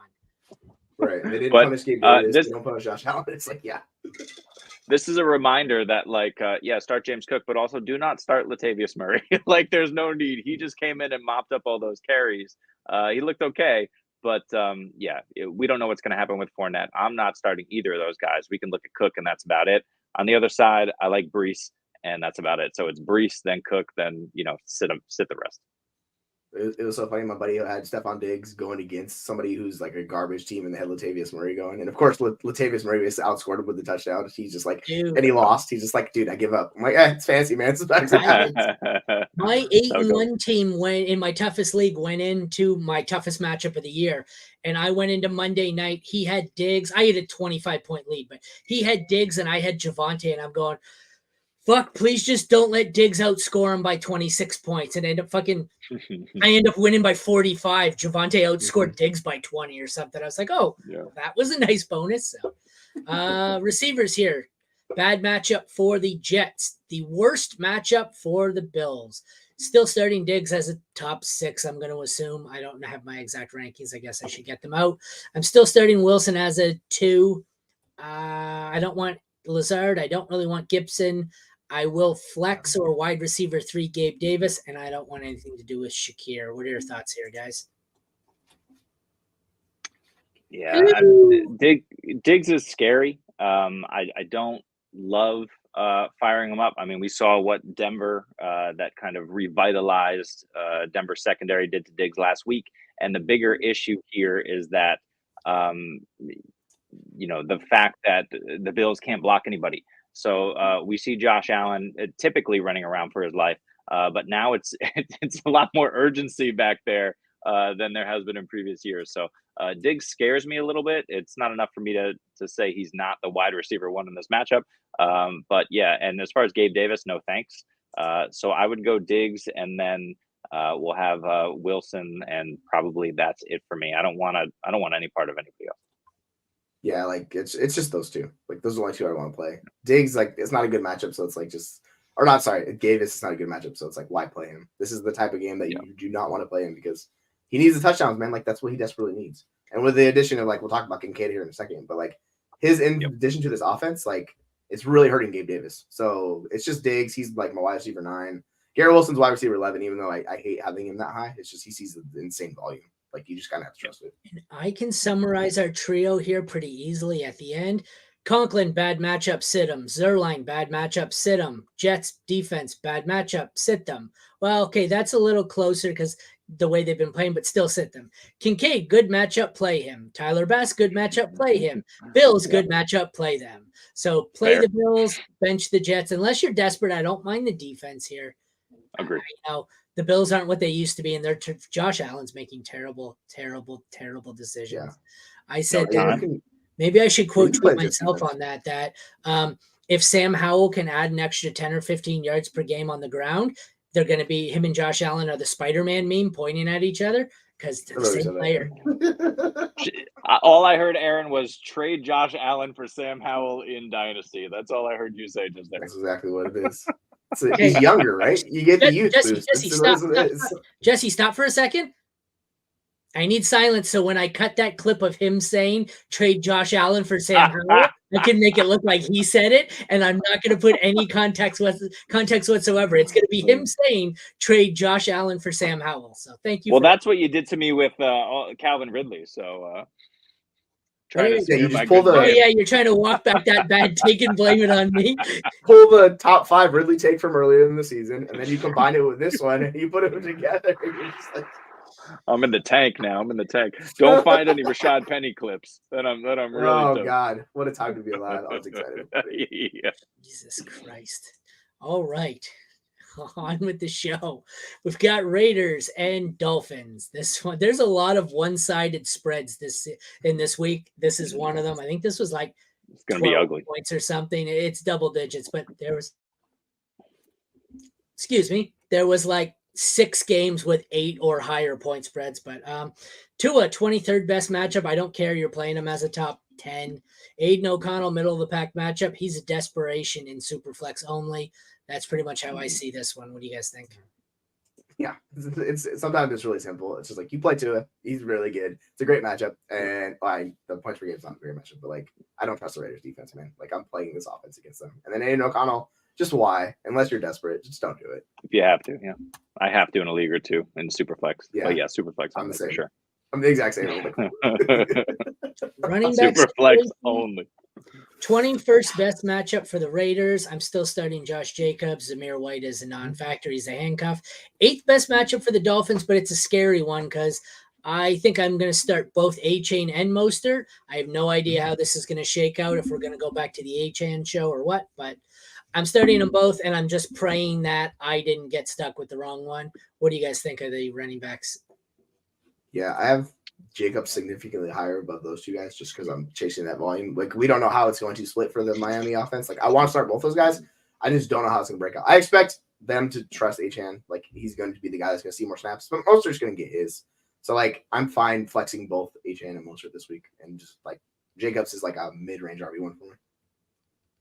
Right. They didn't punish Gabe Davis. They don't punish Josh Allen. It's like, This is a reminder that, start James Cook, but also do not start Latavius Murray. Like, there's no need. He just came in and mopped up all those carries. He looked okay. But, we don't know what's going to happen with Fournette. I'm not starting either of those guys. We can look at Cook, and that's about it. On the other side, I like Breece, and that's about it. So it's Breece, then Cook, then, sit the rest. It was so funny. My buddy had Stephon Diggs going against somebody who's like a garbage team, and they had Latavius Murray going. And of course, Latavious Murray was outscored him with the touchdown. He's just like, and he lost. He's just like, dude, I give up. I'm like, it's fancy, man. It's my 8-1 team in my toughest league went into my toughest matchup of the year. And I went into Monday night. He had Diggs. I had a 25-point lead, but he had Diggs and I had Javonte. And I'm going, fuck, please just don't let Diggs outscore him by 26 points. And I end up winning by 45. Javonte outscored Diggs by 20 or something. I was like, that was a nice bonus. So, receivers here. Bad matchup for the Jets. The worst matchup for the Bills. Still starting Diggs as a top 6, I'm going to assume. I don't have my exact rankings. I guess I should get them out. I'm still starting Wilson as a 2. I don't want Lazard. I don't really want Gibson. I will flex or wide receiver 3 Gabe Davis, and I don't want anything to do with Shakir. What are your thoughts here, guys? Yeah, Diggs is scary. I don't love firing him up. I mean, we saw what Denver, that kind of revitalized Denver secondary did to Diggs last week. And the bigger issue here is that, the fact that the Bills can't block anybody. So we see Josh Allen typically running around for his life, but now it's a lot more urgency back there than there has been in previous years. So Diggs scares me a little bit. It's not enough for me to say he's not the wide receiver 1 in this matchup. But yeah, and as far as Gabe Davis, no thanks. So I would go Diggs, and then we'll have Wilson, and probably that's it for me. I don't want any part of anybody else. Yeah, like it's just those 2. Like those are the only 2 I want to play. Diggs, like it's not a good matchup, so it's like Davis is not a good matchup, so it's like why play him? This is the type of game that you do not want to play him because he needs the touchdowns, man. Like that's what he desperately needs. And with the addition of we'll talk about Kincaid here in a second, but like his in addition to this offense, like it's really hurting Gabe Davis. So it's just Diggs. He's like my wide receiver 9. Garrett Wilson's wide receiver 11, even though I hate having him that high. It's just he sees the insane volume. Like you just kind of have to trust it. And I can summarize our trio here pretty easily at the end. Conklin, bad matchup, sit him. Zerline, bad matchup, sit him. Jets defense, bad matchup, sit them. Well, okay, that's a little closer because the way they've been playing, but still sit them. Kincaid, good matchup, play him. Tyler Bass, good matchup, play him. Bills, good matchup, play them. So play the Bills, bench the Jets. Unless you're desperate, I don't mind the defense here. Agreed. The Bills aren't what they used to be, and Josh Allen's making terrible, terrible, terrible decisions. Yeah. I said maybe I should quote tweet myself on that if Sam Howell can add an extra 10 or 15 yards per game on the ground, they're going to be him and Josh Allen are the Spider-Man meme pointing at each other because they're the same player. All I heard, Aaron, was trade Josh Allen for Sam Howell in Dynasty. That's all I heard you say just there. That's exactly what it is. So he's younger, right? You get the youth boost. Jesse, stop for a second. I need silence so when I cut that clip of him saying trade Josh Allen for Sam Howell, I can make it look like he said it, and I'm not going to put any context whatsoever. It's going to be him saying trade Josh Allen for Sam Howell. So thank you. Well, that's what you did to me with Calvin Ridley. So you're trying to walk back that bad take and blame it on me. Pull the top 5 Ridley take from earlier in the season, and then you combine it with this one, and you put them together. You're just like, I'm in the tank now. Don't find any Rashad Penny clips. That I'm really. Oh God, what a time to be alive! I was excited. Yeah. Jesus Christ! All right, on with the show. We've got Raiders and Dolphins. This one, there's a lot of one-sided spreads this week. This is one of them. I think this was like it's going to be ugly points or something. It's double digits, but there was like 6 games with 8 or higher point spreads. But Tua, 23rd best matchup. I don't care. You're playing him as a top 10. Aiden O'Connell, middle of the pack matchup. He's a desperation in Superflex only. That's pretty much how I see this one. What do you guys think? Yeah, it's sometimes it's really simple. It's just like you play Tua. He's really good. It's a great matchup. And the points per game is not a great matchup, but I don't trust the Raiders defense, man. I'm playing this offense against them. And then Aiden O'Connell, just why? Unless you're desperate, just don't do it. If you have to, yeah. I have to in a league or 2 in Superflex. Yeah, but yeah, Superflex. I'm the same. For sure. I'm the exact same. Running back Superflex only. 21st best matchup for the Raiders. I'm still starting Josh Jacobs. Zamir White is a non-factor. He's a handcuff. 8th best matchup for the Dolphins, but it's a scary one because I think I'm going to start both A-Chain and Mostert. I have no idea how this is going to shake out, if we're going to go back to the A-Chain show or what, but I'm starting them both, and I'm just praying that I didn't get stuck with the wrong one. What do you guys think of the running backs? Yeah, I have Jacobs significantly higher above those 2 guys just because I'm chasing that volume. We don't know how it's going to split for the Miami offense. I want to start both those guys. I just don't know how it's going to break out. I expect them to trust Achane. He's going to be the guy that's going to see more snaps, but Mostert's going to get his. So, I'm fine flexing both Achane and Mostert this week. And just, Jacobs is a mid-range RB1 for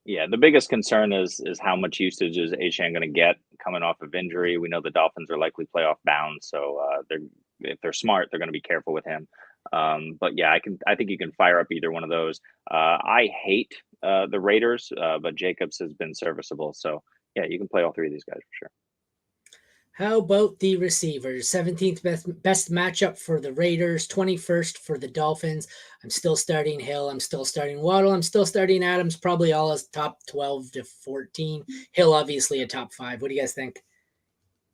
me. Yeah, the biggest concern is how much usage is Achane going to get coming off of injury. We know the Dolphins are likely playoff bound, so if they're smart, they're going to be careful with him. But yeah, I think you can fire up either one of those. I hate the Raiders, but Jacobs has been serviceable, so yeah, you can play all three of these guys for sure. How about the receivers? 17th best matchup for the Raiders, 21st for the Dolphins. I'm still starting Hill. I'm still starting Waddle. I'm still starting Adams, probably all as top 12 to 14. Hill, obviously, a top 5. What do you guys think?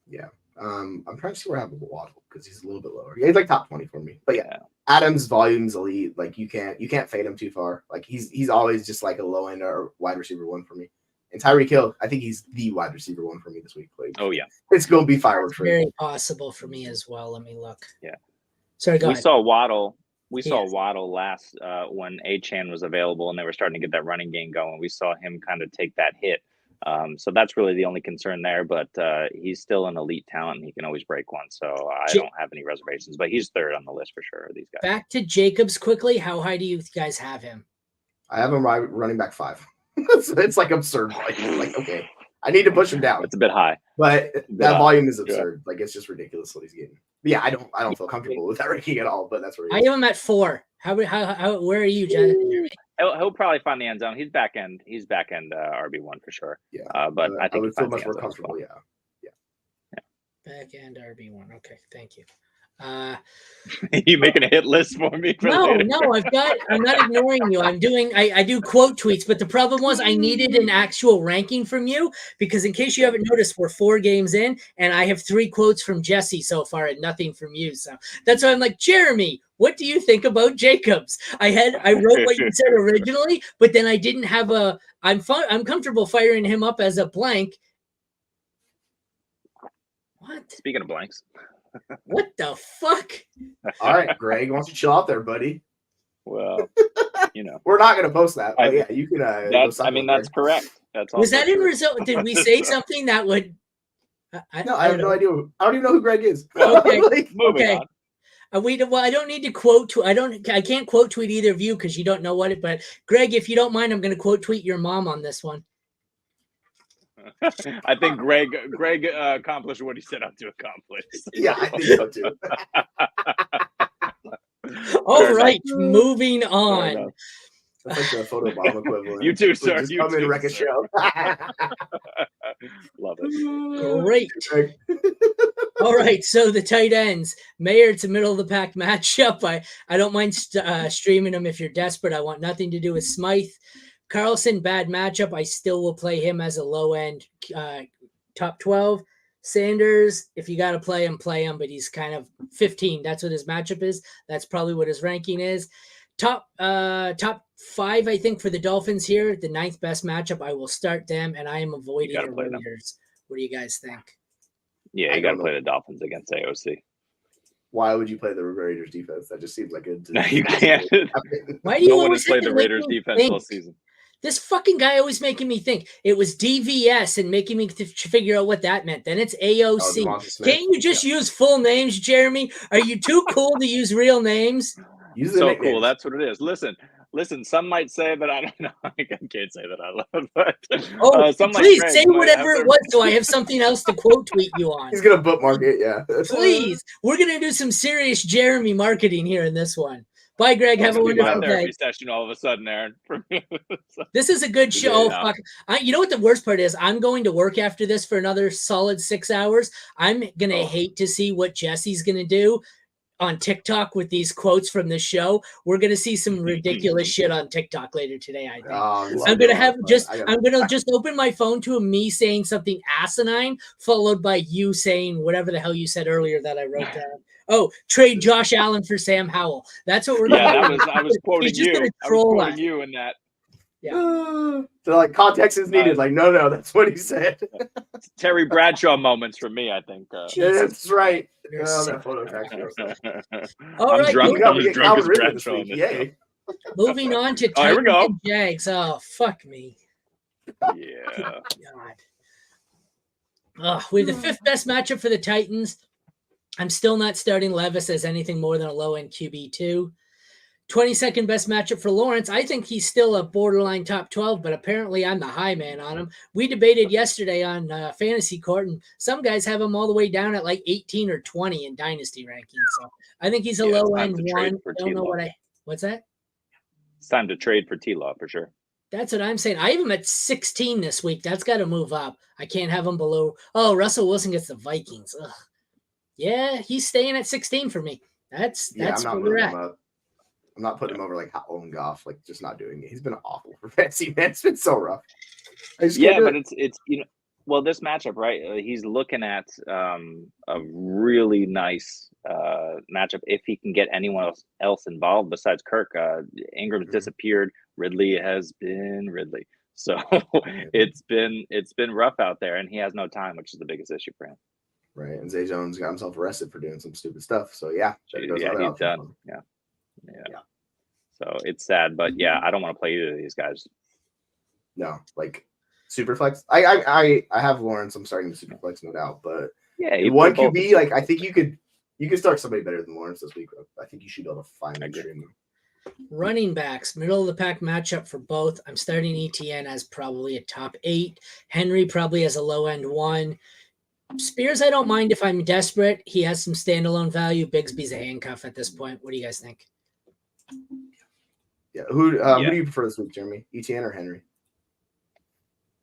Yeah. I'm trying to see where I have Waddle because he's a little bit lower. Yeah, he's like top 20 for me. But yeah, Adams' volume's elite. Like you can't fade him too far. Like he's always just like a low end or wide receiver 1 for me. And Tyreek Hill, I think he's the wide receiver 1 for me this week. Like, oh yeah, it's gonna be fireworks. Very possible for me as well. Let me look. Yeah. Sorry, go ahead. We saw Waddle last when Achane was available and they were starting to get that running game going. We saw him kind of take that hit. So that's really the only concern there. But he's still an elite talent and he can always break one. So I don't have any reservations. But he's third on the list for sure. These guys. Back to Jacobs quickly. How high do you guys have him? I have him running back 5. It's like absurd. Like okay, I need to push him down. It's a bit high, but that volume is absurd. Yeah. Like it's just ridiculous what he's getting. But yeah, I don't feel comfortable with that ranking at all. But that's where I have him at 4. How where are you, Jonathan? He'll probably find the end zone. He's back end RB1 for sure. Yeah, but I think I would feel much more comfortable. Well. Yeah. Back end RB1. Okay, thank you. You making a hit list for me? No, I'm not ignoring you. I do quote tweets, but the problem was I needed an actual ranking from you because in case you haven't noticed, we're 4 games in and I have 3 quotes from Jesse so far and nothing from you. So that's why I'm like, Jeremy, what do you think about Jacobs? I wrote what you said originally, but then I didn't have I'm comfortable firing him up as a blank. What? Speaking of blanks. What the fuck? All right, Greg, why don't you chill out there, buddy? Well, we're not going to post that. But yeah, you can. That's correct. That's all. Was that in result? Did we say something that would? I have no idea. I don't even know who Greg is. Okay, moving on. I don't need to quote. I can't quote tweet either of you because you don't know what it. But Greg, if you don't mind, I'm going to quote tweet your mom on this one. I think Greg accomplished what he set out to accomplish. Yeah, I think so too. All right, moving on. That's like the photo bomb equivalent. You too, sir. Just come in and wreck a show. Love it. Great. All right, so the tight ends. Mayer, it's a middle of the pack matchup. I don't mind streaming them if you're desperate. I want nothing to do with Smythe. Carlson, bad matchup. I still will play him as a low end top 12. Sanders, if you got to play him, but he's kind of 15. That's what his matchup is. That's probably what his ranking is. Top 5, I think, for the Dolphins here. The 9th best matchup. I will start them, and I am avoiding the Raiders. What do you guys think? Yeah, you got to play the Dolphins against AOC. Why would you play the Raiders defense? That just seems like a. No, you can't. Why do you want to play the Raiders defense all season? This fucking guy always making me think it was DVS and making me figure out what that meant. Then it's AOC. Can't you just use full names, Jeremy? Are you too cool to use real names? So cool. That's what it is. Listen. Some might say that I don't know. I can't say that I love, but please say whatever it was, so I have something else to quote tweet you on. He's gonna bookmark it. Yeah. Please, we're gonna do some serious Jeremy marketing here in this one. Bye, Greg. Have a wonderful day. Session all of a sudden, Aaron. This is a good show. Yeah. Fuck. You know what the worst part is? I'm going to work after this for another solid 6 hours. I'm going to hate to see what Jesse's going to do on TikTok with these quotes from the show. We're going to see some ridiculous shit on TikTok later today, I think. I'm going to just open my phone to me saying something asinine, followed by you saying whatever the hell you said earlier that I wrote down. Oh, trade Josh Allen for Sam Howell. That's what we're going to do. I was quoting you. I was quoting you in that. Yeah. So like context is needed. Like, no, that's what he said. Terry Bradshaw moments for me, I think. That's right. All right. I'm as drunk as Bradshaw. Yay. Moving on to Titans and Jags. Oh, fuck me. Yeah. God. We have the 5th best matchup for the Titans. I'm still not starting Levis as anything more than a low-end QB2. 22nd best matchup for Lawrence. I think he's still a borderline top 12, but apparently I'm the high man on him. We debated yesterday on Fantasy Court, and some guys have him all the way down at like 18 or 20 in Dynasty rankings. So I think he's a low end one. Don't know what's that? It's time to trade for T-Law for sure. That's what I'm saying. I have him at 16 this week. That's got to move up. I can't have him below. Oh, Russell Wilson gets the Vikings. Ugh. Yeah, he's staying at 16 for me. That's where we're at. I'm not putting him over like Owen Goff, like just not doing it. He's been awful for fantasy, man. It's been so rough. Yeah, but it's well, this matchup, right? He's looking at a really nice matchup if he can get anyone else involved besides Kirk. Ingram's disappeared. Ridley has been Ridley. So it's been rough out there, and he has no time, which is the biggest issue for him. Right, and Zay Jones got himself arrested for doing some stupid stuff. So yeah, he's done. Yeah. So it's sad, but yeah, I don't want to play either of these guys. No, like super flex. I have Lawrence. I'm starting to super flex, no doubt. But yeah, one QB, like I think you could start somebody better than Lawrence this week. I think you should be able to find that extreme. Running backs, middle of the pack matchup for both. I'm starting ETN as probably a top 8. Henry probably as a low end 1. Spears, I don't mind if I'm desperate. He has some standalone value. Bigsby's a handcuff at this point. What do you guys think? Yeah. Who do you prefer this week, Jeremy? ETN or Henry?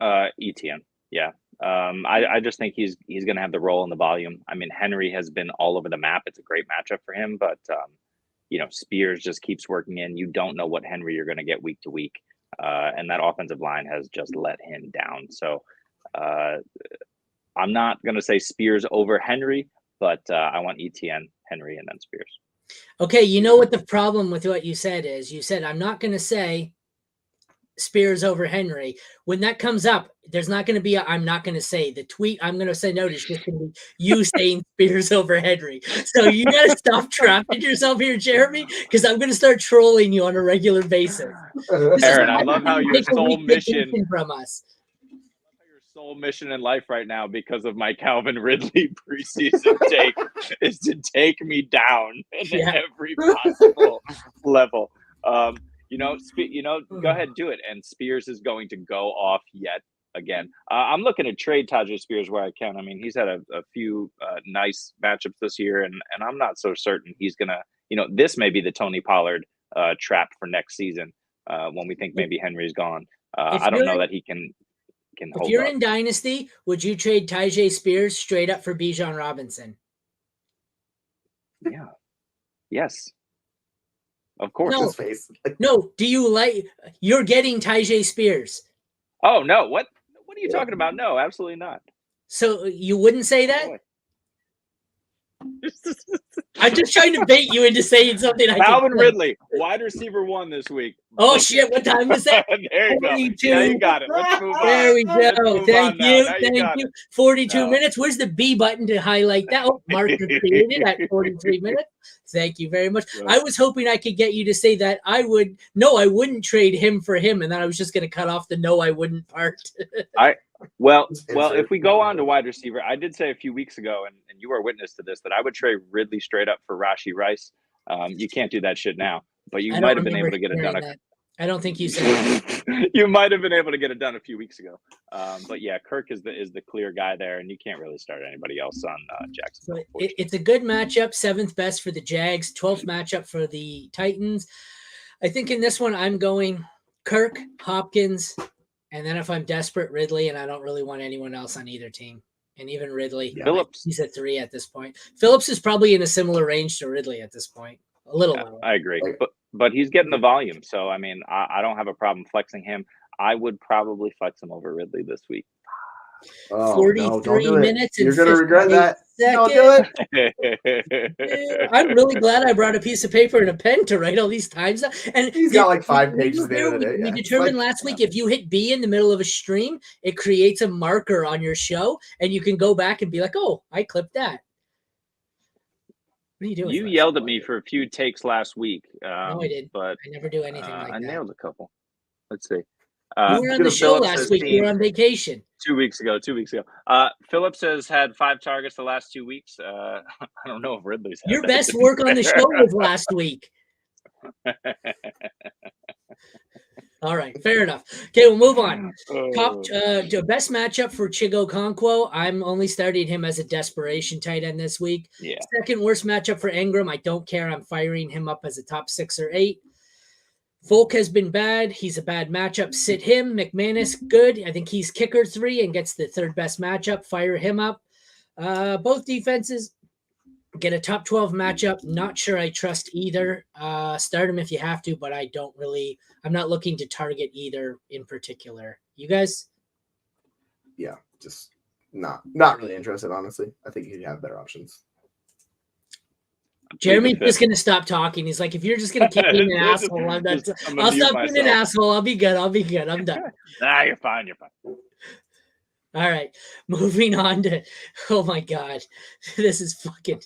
ETN. Yeah. I just think he's going to have the role and the volume. I mean, Henry has been all over the map. It's a great matchup for him, but Spears just keeps working in. You don't know what Henry you're going to get week to week, and that offensive line has just let him down. So I'm not going to say Spears over Henry, but I want ETN, Henry, and then Spears. Okay, you know what the problem with what you said is? You said, I'm not going to say Spears over Henry. When that comes up, there's not going to be I'm not going to say. The tweet I'm going to send out is just going to be you saying Spears over Henry. So you got to stop trapping yourself here, Jeremy, because I'm going to start trolling you on a regular basis. Aaron, I love how your sole mission from us. Sole mission in life right now, because of my Calvin Ridley preseason take, is to take me down in every possible level. Go ahead, do it. And Spears is going to go off yet again. I'm looking to trade Tajay Spears where I can. I mean, he's had a few nice matchups this year, and I'm not so certain he's gonna. This may be the Tony Pollard trap for next season when we think maybe Henry's gone. I don't know that he can. If you're in Dynasty, would you trade Tajay Spears straight up for Bijan Robinson? Yeah. Yes. Of course. No. Do you like? You're getting Tajay Spears. Oh no! What are you talking about? No, absolutely not. So you wouldn't say that? I'm just trying to bait you into saying something. Calvin Ridley, wide receiver 1 this week. Oh shit! What time was that? There you go. Yeah, you got it. Let's move on. There we go. Thank you. 42 minutes. Where's the B button to highlight that? Oh, marker created at 43 minutes. Thank you very much. I was hoping I could get you to say that I wouldn't trade him for him, and then I was just going to cut off the no, I wouldn't part. Well, if we go on to wide receiver, I did say a few weeks ago, and you were witness to this, that I would trade Ridley straight up for Rashee Rice. You can't do that shit now, but you might have been able to get it done. I don't think you said that. You might have been able to get it done a few weeks ago. But yeah, Kirk is the clear guy there, and you can't really start anybody else on Jacksonville. It's a good matchup, 7th best for the Jags, 12th matchup for the Titans. I think in this one, I'm going Kirk, Hopkins, and then if I'm desperate, Ridley, and I don't really want anyone else on either team. And even Ridley, Phillips, he's at 3 at this point. Phillips is probably in a similar range to Ridley at this point. A little lower. I agree. But he's getting the volume. So, I mean, I don't have a problem flexing him. I would probably flex him over Ridley this week. 43 minutes. You're going to regret that. Don't do it. I'm really glad I brought a piece of paper and a pen to write all these times. And he's got like 5 pages there. We determined last week if you hit B in the middle of a stream, it creates a marker on your show, and you can go back and be like, "Oh, I clipped that." What are you doing? You yelled at me for a few takes last week. No, I did. But I never do anything like that. I nailed a couple. Let's see. You were on the show last week. You were on vacation. 2 weeks ago. Phillips has had 5 targets the last 2 weeks. I don't know if Ridley's had your best work on the show was last week. All right, fair enough. Okay, we'll move on. The best matchup for Chigo Okonkwo. I'm only starting him as a desperation tight end this week. Yeah. Second worst matchup for Ingram. I don't care. I'm firing him up as a top 6 or 8. Folk has been bad. He's a bad matchup. Sit him. McManus, good. I think he's kicker 3 and gets the third best matchup. Fire him up. Both defenses get a top 12 matchup. Not sure I trust either. Start him if you have to, but I'm not looking to target either in particular. You guys? Yeah, just not really interested, honestly. I think you have better options. Jeremy's just going to stop talking. He's like, if you're just going to keep being an asshole, I'll stop being an asshole. I'll be good. I'm done. Nah, you're fine. All right. Moving on to, oh my God. This is fucking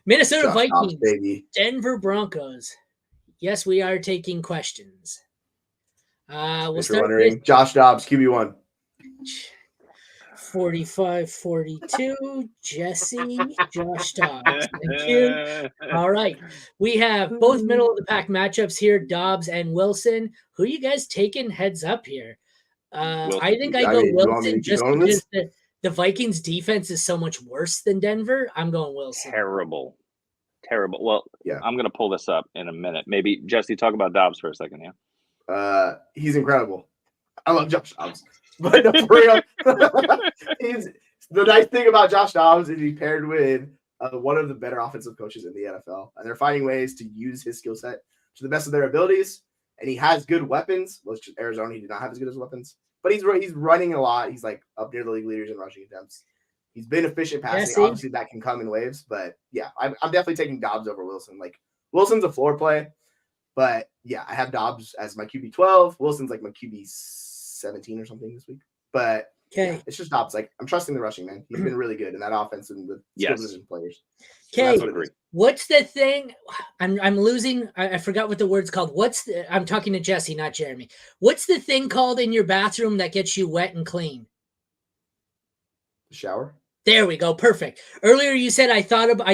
Minnesota Vikings, baby. Denver Broncos. Yes, we are taking questions. We'll start with Josh Dobbs, QB1. 45-42, Jesse, Josh Dobbs. Thank you. All right. We have both middle of the pack matchups here, Dobbs and Wilson. Who are you guys taking heads up here? I think I go Wilson just because the Vikings defense is so much worse than Denver. I'm going Wilson. Terrible. Well, yeah. I'm going to pull this up in a minute. Maybe, Jesse, talk about Dobbs for a second, yeah? He's incredible. I love Josh Dobbs. But no, for real, the nice thing about Josh Dobbs is he's paired with one of the better offensive coaches in the NFL, and they're finding ways to use his skill set to the best of their abilities. And he has good weapons. Which Arizona, he did not have as good as weapons, but he's running a lot. He's like up near the league leaders in rushing attempts. He's been efficient passing. Obviously, that can come in waves, but yeah, I'm definitely taking Dobbs over Wilson. Like Wilson's a floor play, but yeah, I have Dobbs as my QB 12. Wilson's like my QB 17 or something this week. But yeah, it's just Dobbs. Like I'm trusting the rushing, man. He's been really good in that offense and with skill position players. Okay, so what's the thing? I'm losing. I forgot what the word's called. I'm talking to Jesse, not Jeremy. What's the thing called in your bathroom that gets you wet and clean? The shower. There we go. Perfect. Earlier you said I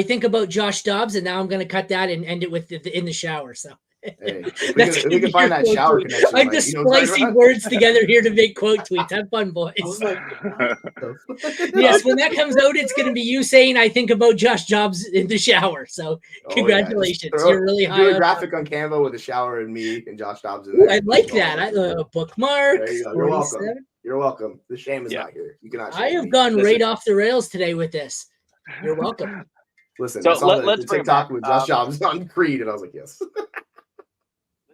think about Josh Dobbs, and now I'm going to cut that and end it with in the shower. So. Hey, we can find that shower connection. I'm just splicing words together here to make quote tweets. Have fun, boys. Yes, when that comes out, it's going to be you saying, I think about Josh Dobbs in the shower. So congratulations. You're really high. Do a graphic on Canva with a shower and me and Josh Dobbs in there. I like that. Bookmark. There you go. You're welcome. You're welcome. The shame is not here. You cannot. I have gone right off the rails today with this. You're welcome. Listen, I saw the TikTok with Josh Dobbs on Creed, and I was like, yes.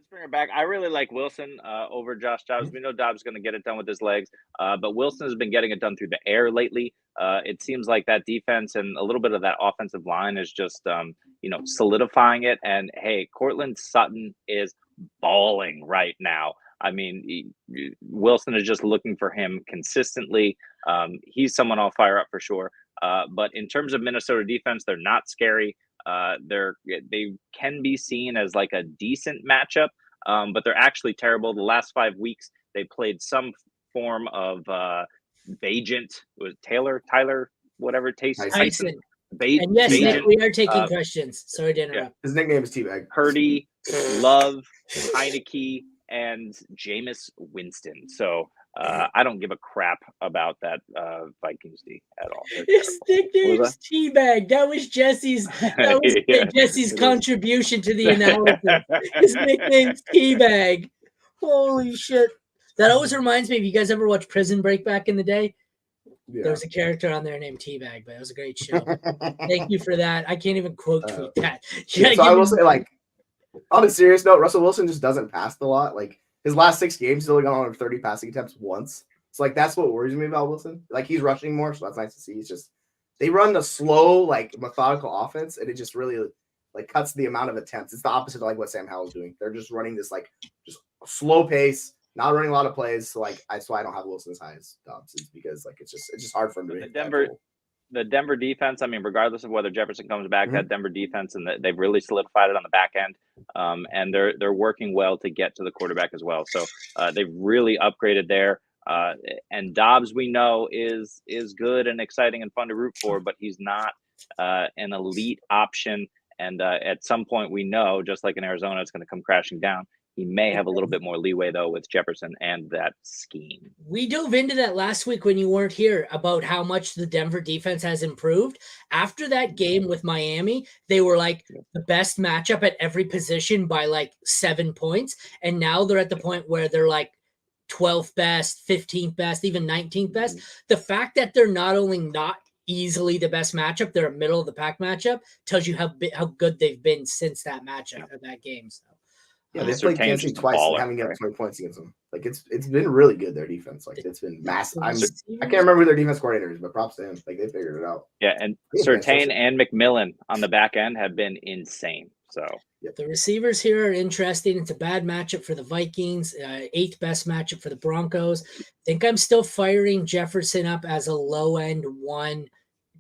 Bring it back. I really like Wilson over Josh Dobbs. We know Dobbs is going to get it done with his legs, but Wilson has been getting it done through the air lately. It seems like that defense and a little bit of that offensive line is just, solidifying it. And hey, Cortland Sutton is balling right now. I mean, Wilson is just looking for him consistently. He's someone I'll fire up for sure. But in terms of Minnesota defense, they're not scary. They can be seen as like a decent matchup, but they're actually terrible. The last 5 weeks, they played some form of Vagent. It was Tyler, whatever tastes. Tyson. And yes, Nick, we are taking questions. Sorry to interrupt. His nickname is Teabag. Purdy, Love, Heineke, and Jameis Winston. So I don't give a crap about that Vikings D at all. His nickname is Teabag. That was Jesse's. Jesse's contribution to the analysis. His nickname's Teabag. Holy shit! That always reminds me. If you guys ever watch Prison Break back in the day, there was a character on there named Teabag, but it was a great show. Thank you for that. I can't even quote tweet that. So I will say, like, on a serious note, Russell Wilson just doesn't pass a lot. Like his last 6 games, he's only gone on 30 passing attempts once. So like that's what worries me about Wilson. Like he's rushing more, so that's nice to see. He's just they run the slow, like methodical offense, and it just really like cuts the amount of attempts. It's the opposite of like what Sam Howell's doing. They're just running this like just slow pace, not running a lot of plays. So like that's why I don't have Wilson as high as Dobbs is because like it's just hard for him to make the Denver defense, I mean, regardless of whether Jefferson comes back, that Denver defense, and they've really solidified it on the back end. And they're working well to get to the quarterback as well. So they've really upgraded there. And Dobbs, we know, is good and exciting and fun to root for, but he's not an elite option. And at some point, we know, just like in Arizona, it's going to come crashing down. He may have a little bit more leeway, though, with Jefferson and that scheme. We dove into that last week when you weren't here about how much the Denver defense has improved. After that game with Miami, they were like the best matchup at every position by like 7 points. And now they're at the point where they're like 12th best, 15th best, even 19th best. The fact that they're not only not easily the best matchup, they're a middle of the pack matchup, tells you how good they've been since that matchup of that game. So yeah, they played Kansas City twice and haven't gotten 20 points against them. Like it's been really good, their defense. Like it's been massive. I can't remember who their defense coordinator is, but props to him. Like they figured it out. Yeah, and Surtain and McMillan on the back end have been insane. So the receivers here are interesting. It's a bad matchup for the Vikings, 8th best matchup for the Broncos. I think I'm still firing Jefferson up as a low end 1.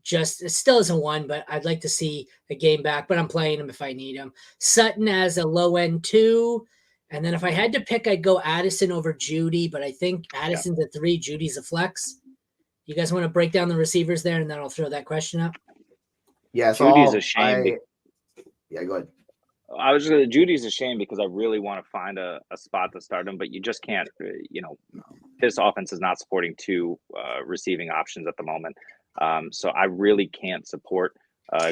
Just it still isn't 1, but I'd like to see a game back, but I'm playing him if I need him. Sutton as a low end 2. And then if I had to pick, I'd go Addison over Judy, but I think Addison's a 3, Judy's a flex. You guys want to break down the receivers there, and then I'll throw that question up? Yeah, so Judy's a shame. Yeah, go ahead. Judy's a shame because I really want to find a spot to start him, but you just can't. This offense is not supporting 2 receiving options at the moment. So I really can't support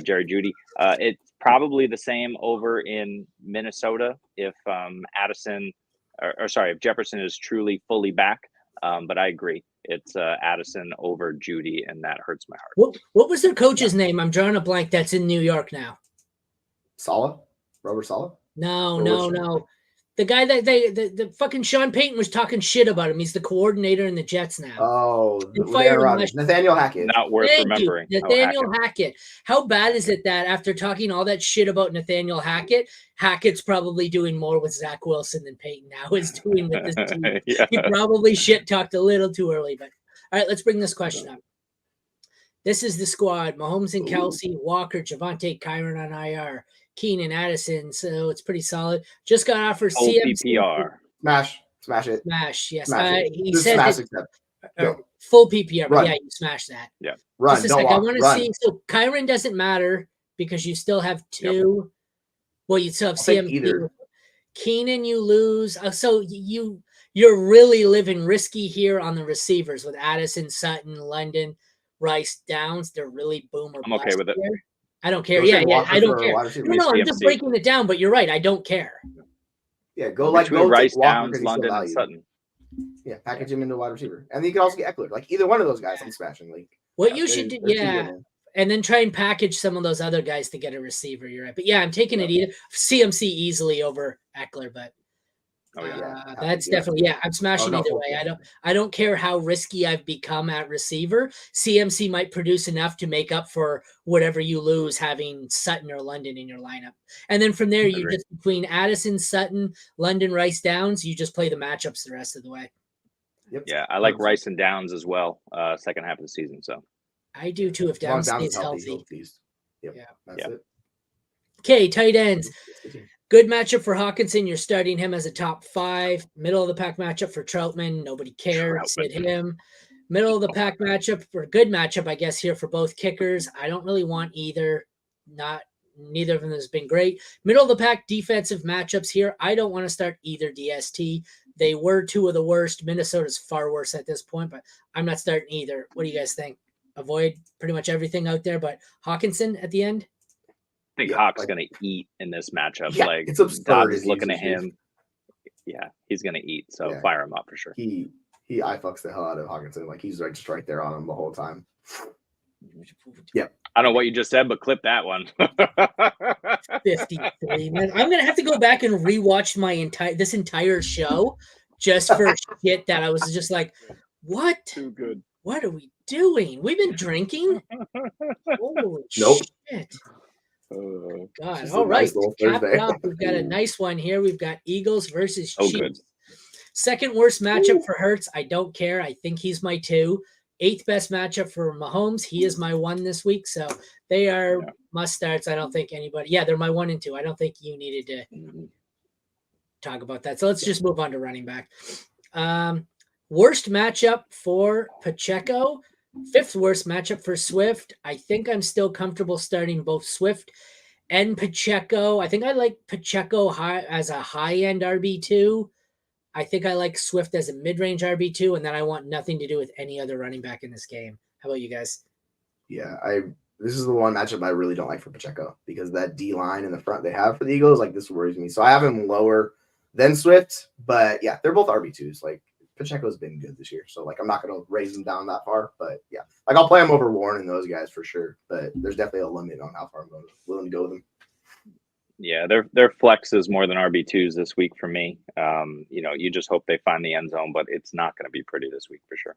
Jerry Jeudy. It's probably the same over in Minnesota if if Jefferson is truly fully back. But I agree. It's Addison over Jeudy, and that hurts my heart. What was their coach's name? I'm drawing a blank. That's in New York now. Saleh? Robert Saleh? No. The guy that the fucking Sean Payton was talking shit about him. He's the coordinator in the Jets now. Oh, Nathaniel Hackett. Not worth remembering. Nathaniel Hackett. How bad is it that after talking all that shit about Nathaniel Hackett, Hackett's probably doing more with Zach Wilson than Payton now is doing with this team. Yeah. He probably shit talked a little too early. But all right, let's bring this question up. This is the squad: Mahomes and Kelsey, Walker, Javonte, Kyron on IR. Keenan, Addison, so it's pretty solid. Just got offered CMC. PPR. Smash it. Smash, yes. He said full PPR, but yeah, you smash that. Yeah. Run, just a sec, I want to see. So Kyron doesn't matter because you still have 2. Yep. Well, you still have CMC. Keenan, you lose. So you're really living risky here on the receivers with Addison, Sutton, London, Rice, Downs. They're really boomer. I'm okay with it. Here. I don't care. Yeah, I don't care. No, I'm just breaking it down, but you're right. I don't care. Yeah, go Rice, Downs, London, and Sutton. Yeah, package him into a wide receiver. And then you can also get Eckler. Like either one of those guys, I'm smashing. Like what you should do, and then try and package some of those other guys to get a receiver. You're right. But yeah, I'm taking it either CMC easily over Eckler, but that's definitely I'm smashing either way. I don't care how risky I've become at receiver. CMC might produce enough to make up for whatever you lose having Sutton or London in your lineup. And then from there, you just between Addison, Sutton, London, Rice, Downs, you just play the matchups the rest of the way. Yep. Yeah, I like Rice and Downs as well. Second half of the season, so I do too. If Downs stays healthy. Yep. Yeah, that's it. Okay, tight ends. Good matchup for Hawkinson. You're starting him as a top 5. Middle of the pack matchup for Troutman. Nobody cares. Sit him. Middle of the pack matchup for a good matchup, I guess, here for both kickers. I don't really want either. Neither of them has been great. Middle of the pack defensive matchups here. I don't want to start either DST. They were 2 of the worst. Minnesota's far worse at this point, but I'm not starting either. What do you guys think? Avoid pretty much everything out there, but Hawkinson at the end? I think Hawk's going to eat in this matchup. Yeah, like it's absurd. Dobbs is looking at him. Yeah, he's going to eat. So fire him up for sure. He eye fucks the hell out of Hawkinson. Like he's just right there on him the whole time. Yep. I don't know what you just said, but clip that one. 53. Man, I'm gonna have to go back and rewatch this entire show just for shit that I was just like, what? Too good. What are we doing? We've been drinking. Holy nope. Shit. God. All All right. Nice Cap it off. We've got a nice one here. We've got Eagles versus Chiefs. Good. Second worst matchup for Hurts. I don't care. I think he's my 2. 8th best matchup for Mahomes. He is my 1 this week. So they are must starts. I don't think anybody. Yeah, they're my 1 and 2. I don't think you needed to talk about that. So let's just move on to running back. Worst matchup for Pacheco. 5th worst matchup for Swift. I think I'm still comfortable starting both Swift and Pacheco. I think I like Pacheco as a high-end RB2. I think I like Swift as a mid-range RB2, and then I want nothing to do with any other running back in this game. How about you guys? Yeah, this is the one matchup I really don't like for Pacheco because that D line in the front they have for the Eagles, like this worries me. So I have him lower than Swift, but yeah, they're both RB2s. Like Pacheco's been good this year, so like I'm not going to raise him down that far, but yeah, like I'll play him over Warren and those guys for sure. But there's definitely a limit on how far I'm willing to go with him. Yeah, they're flexes more than RB2s this week for me. You just hope they find the end zone, but it's not going to be pretty this week for sure.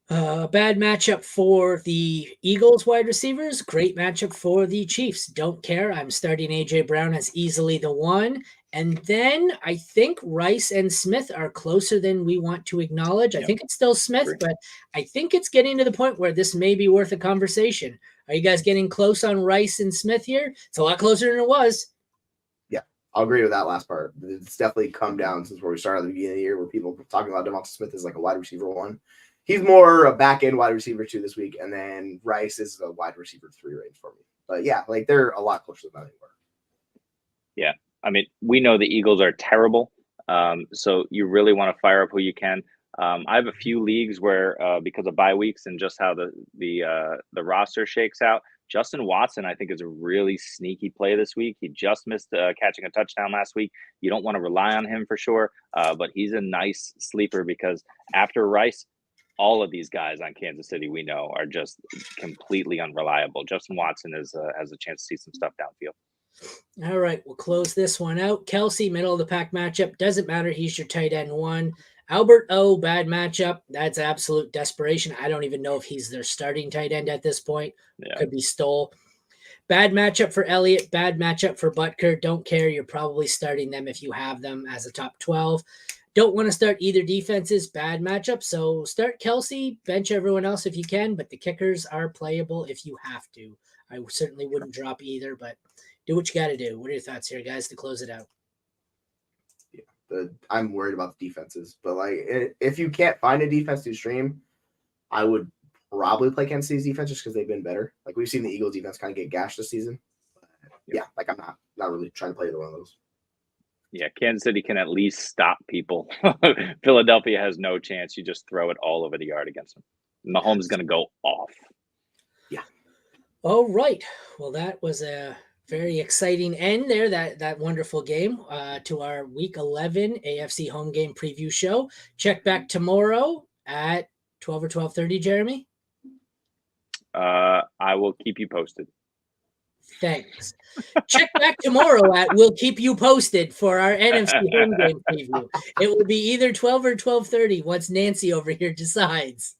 Bad matchup for the Eagles wide receivers. Great matchup for the Chiefs. Don't care. I'm starting A.J. Brown as easily the one. And then I think Rice and Smith are closer than we want to acknowledge. I think it's still Smith, but I think it's getting to the point where this may be worth a conversation. Are you guys getting close on Rice and Smith here? It's a lot closer than it was. Yeah, I'll agree with that last part. It's definitely come down since where we started at the beginning of the year where people were talking about Devonta Smith as like a wide receiver 1. He's more a back-end wide receiver 2 this week, and then Rice is a wide receiver 3 range for me. But yeah, like they're a lot closer than they were. Yeah, I mean, we know the Eagles are terrible, so you really want to fire up who you can. I have a few leagues where because of bye weeks and just how the roster shakes out, Justin Watson I think is a really sneaky play this week. He just missed catching a touchdown last week. You don't want to rely on him for sure, but he's a nice sleeper because after Rice, all of these guys on Kansas City we know are just completely unreliable. Justin Watson has a chance to see some stuff downfield. All right, we'll close this one out. Kelsey, middle of the pack matchup. Doesn't matter. He's your tight end 1. Albert O, bad matchup. That's absolute desperation. I don't even know if he's their starting tight end at this point. Yeah. Could be Stoll. Bad matchup for Elliott. Bad matchup for Butker. Don't care. You're probably starting them if you have them as a top 12. Don't want to start either defenses. Bad matchup. So start Kelsey. Bench everyone else if you can, but the kickers are playable if you have to. I certainly wouldn't drop either, but do what you got to do. What are your thoughts here, guys, to close it out? Yeah, I'm worried about the defenses, but like if you can't find a defense to stream, I would probably play Kansas City's defense just because they've been better. Like we've seen the Eagles defense kind of get gashed this season. Yeah, like I'm not really trying to play either one of those. Yeah, Kansas City can at least stop people. Philadelphia has no chance. You just throw it all over the yard against them. Mahomes is going to go off. Yeah. All right. Well, that was a very exciting end there, that wonderful game to our Week 11 AFC Home Game preview show. Check back tomorrow at 12 or 12:30, Jeremy? I will keep you posted. Thanks. Check back tomorrow at We'll Keep You Posted for our NFC Home Game preview. It will be either 12 or 12:30 once Nancy over here decides.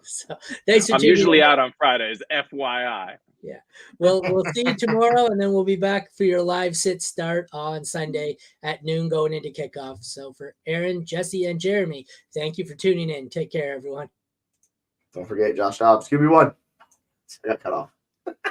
So thanks for I'm tuning usually in. out on Fridays, FYI. Yeah. Well, we'll see you tomorrow, and then we'll be back for your live sit start on Sunday at noon going into kickoff. So for Aaron, Jesse, and Jeremy, thank you for tuning in. Take care, everyone. Don't forget Josh Dobbs, QB1. I got cut off.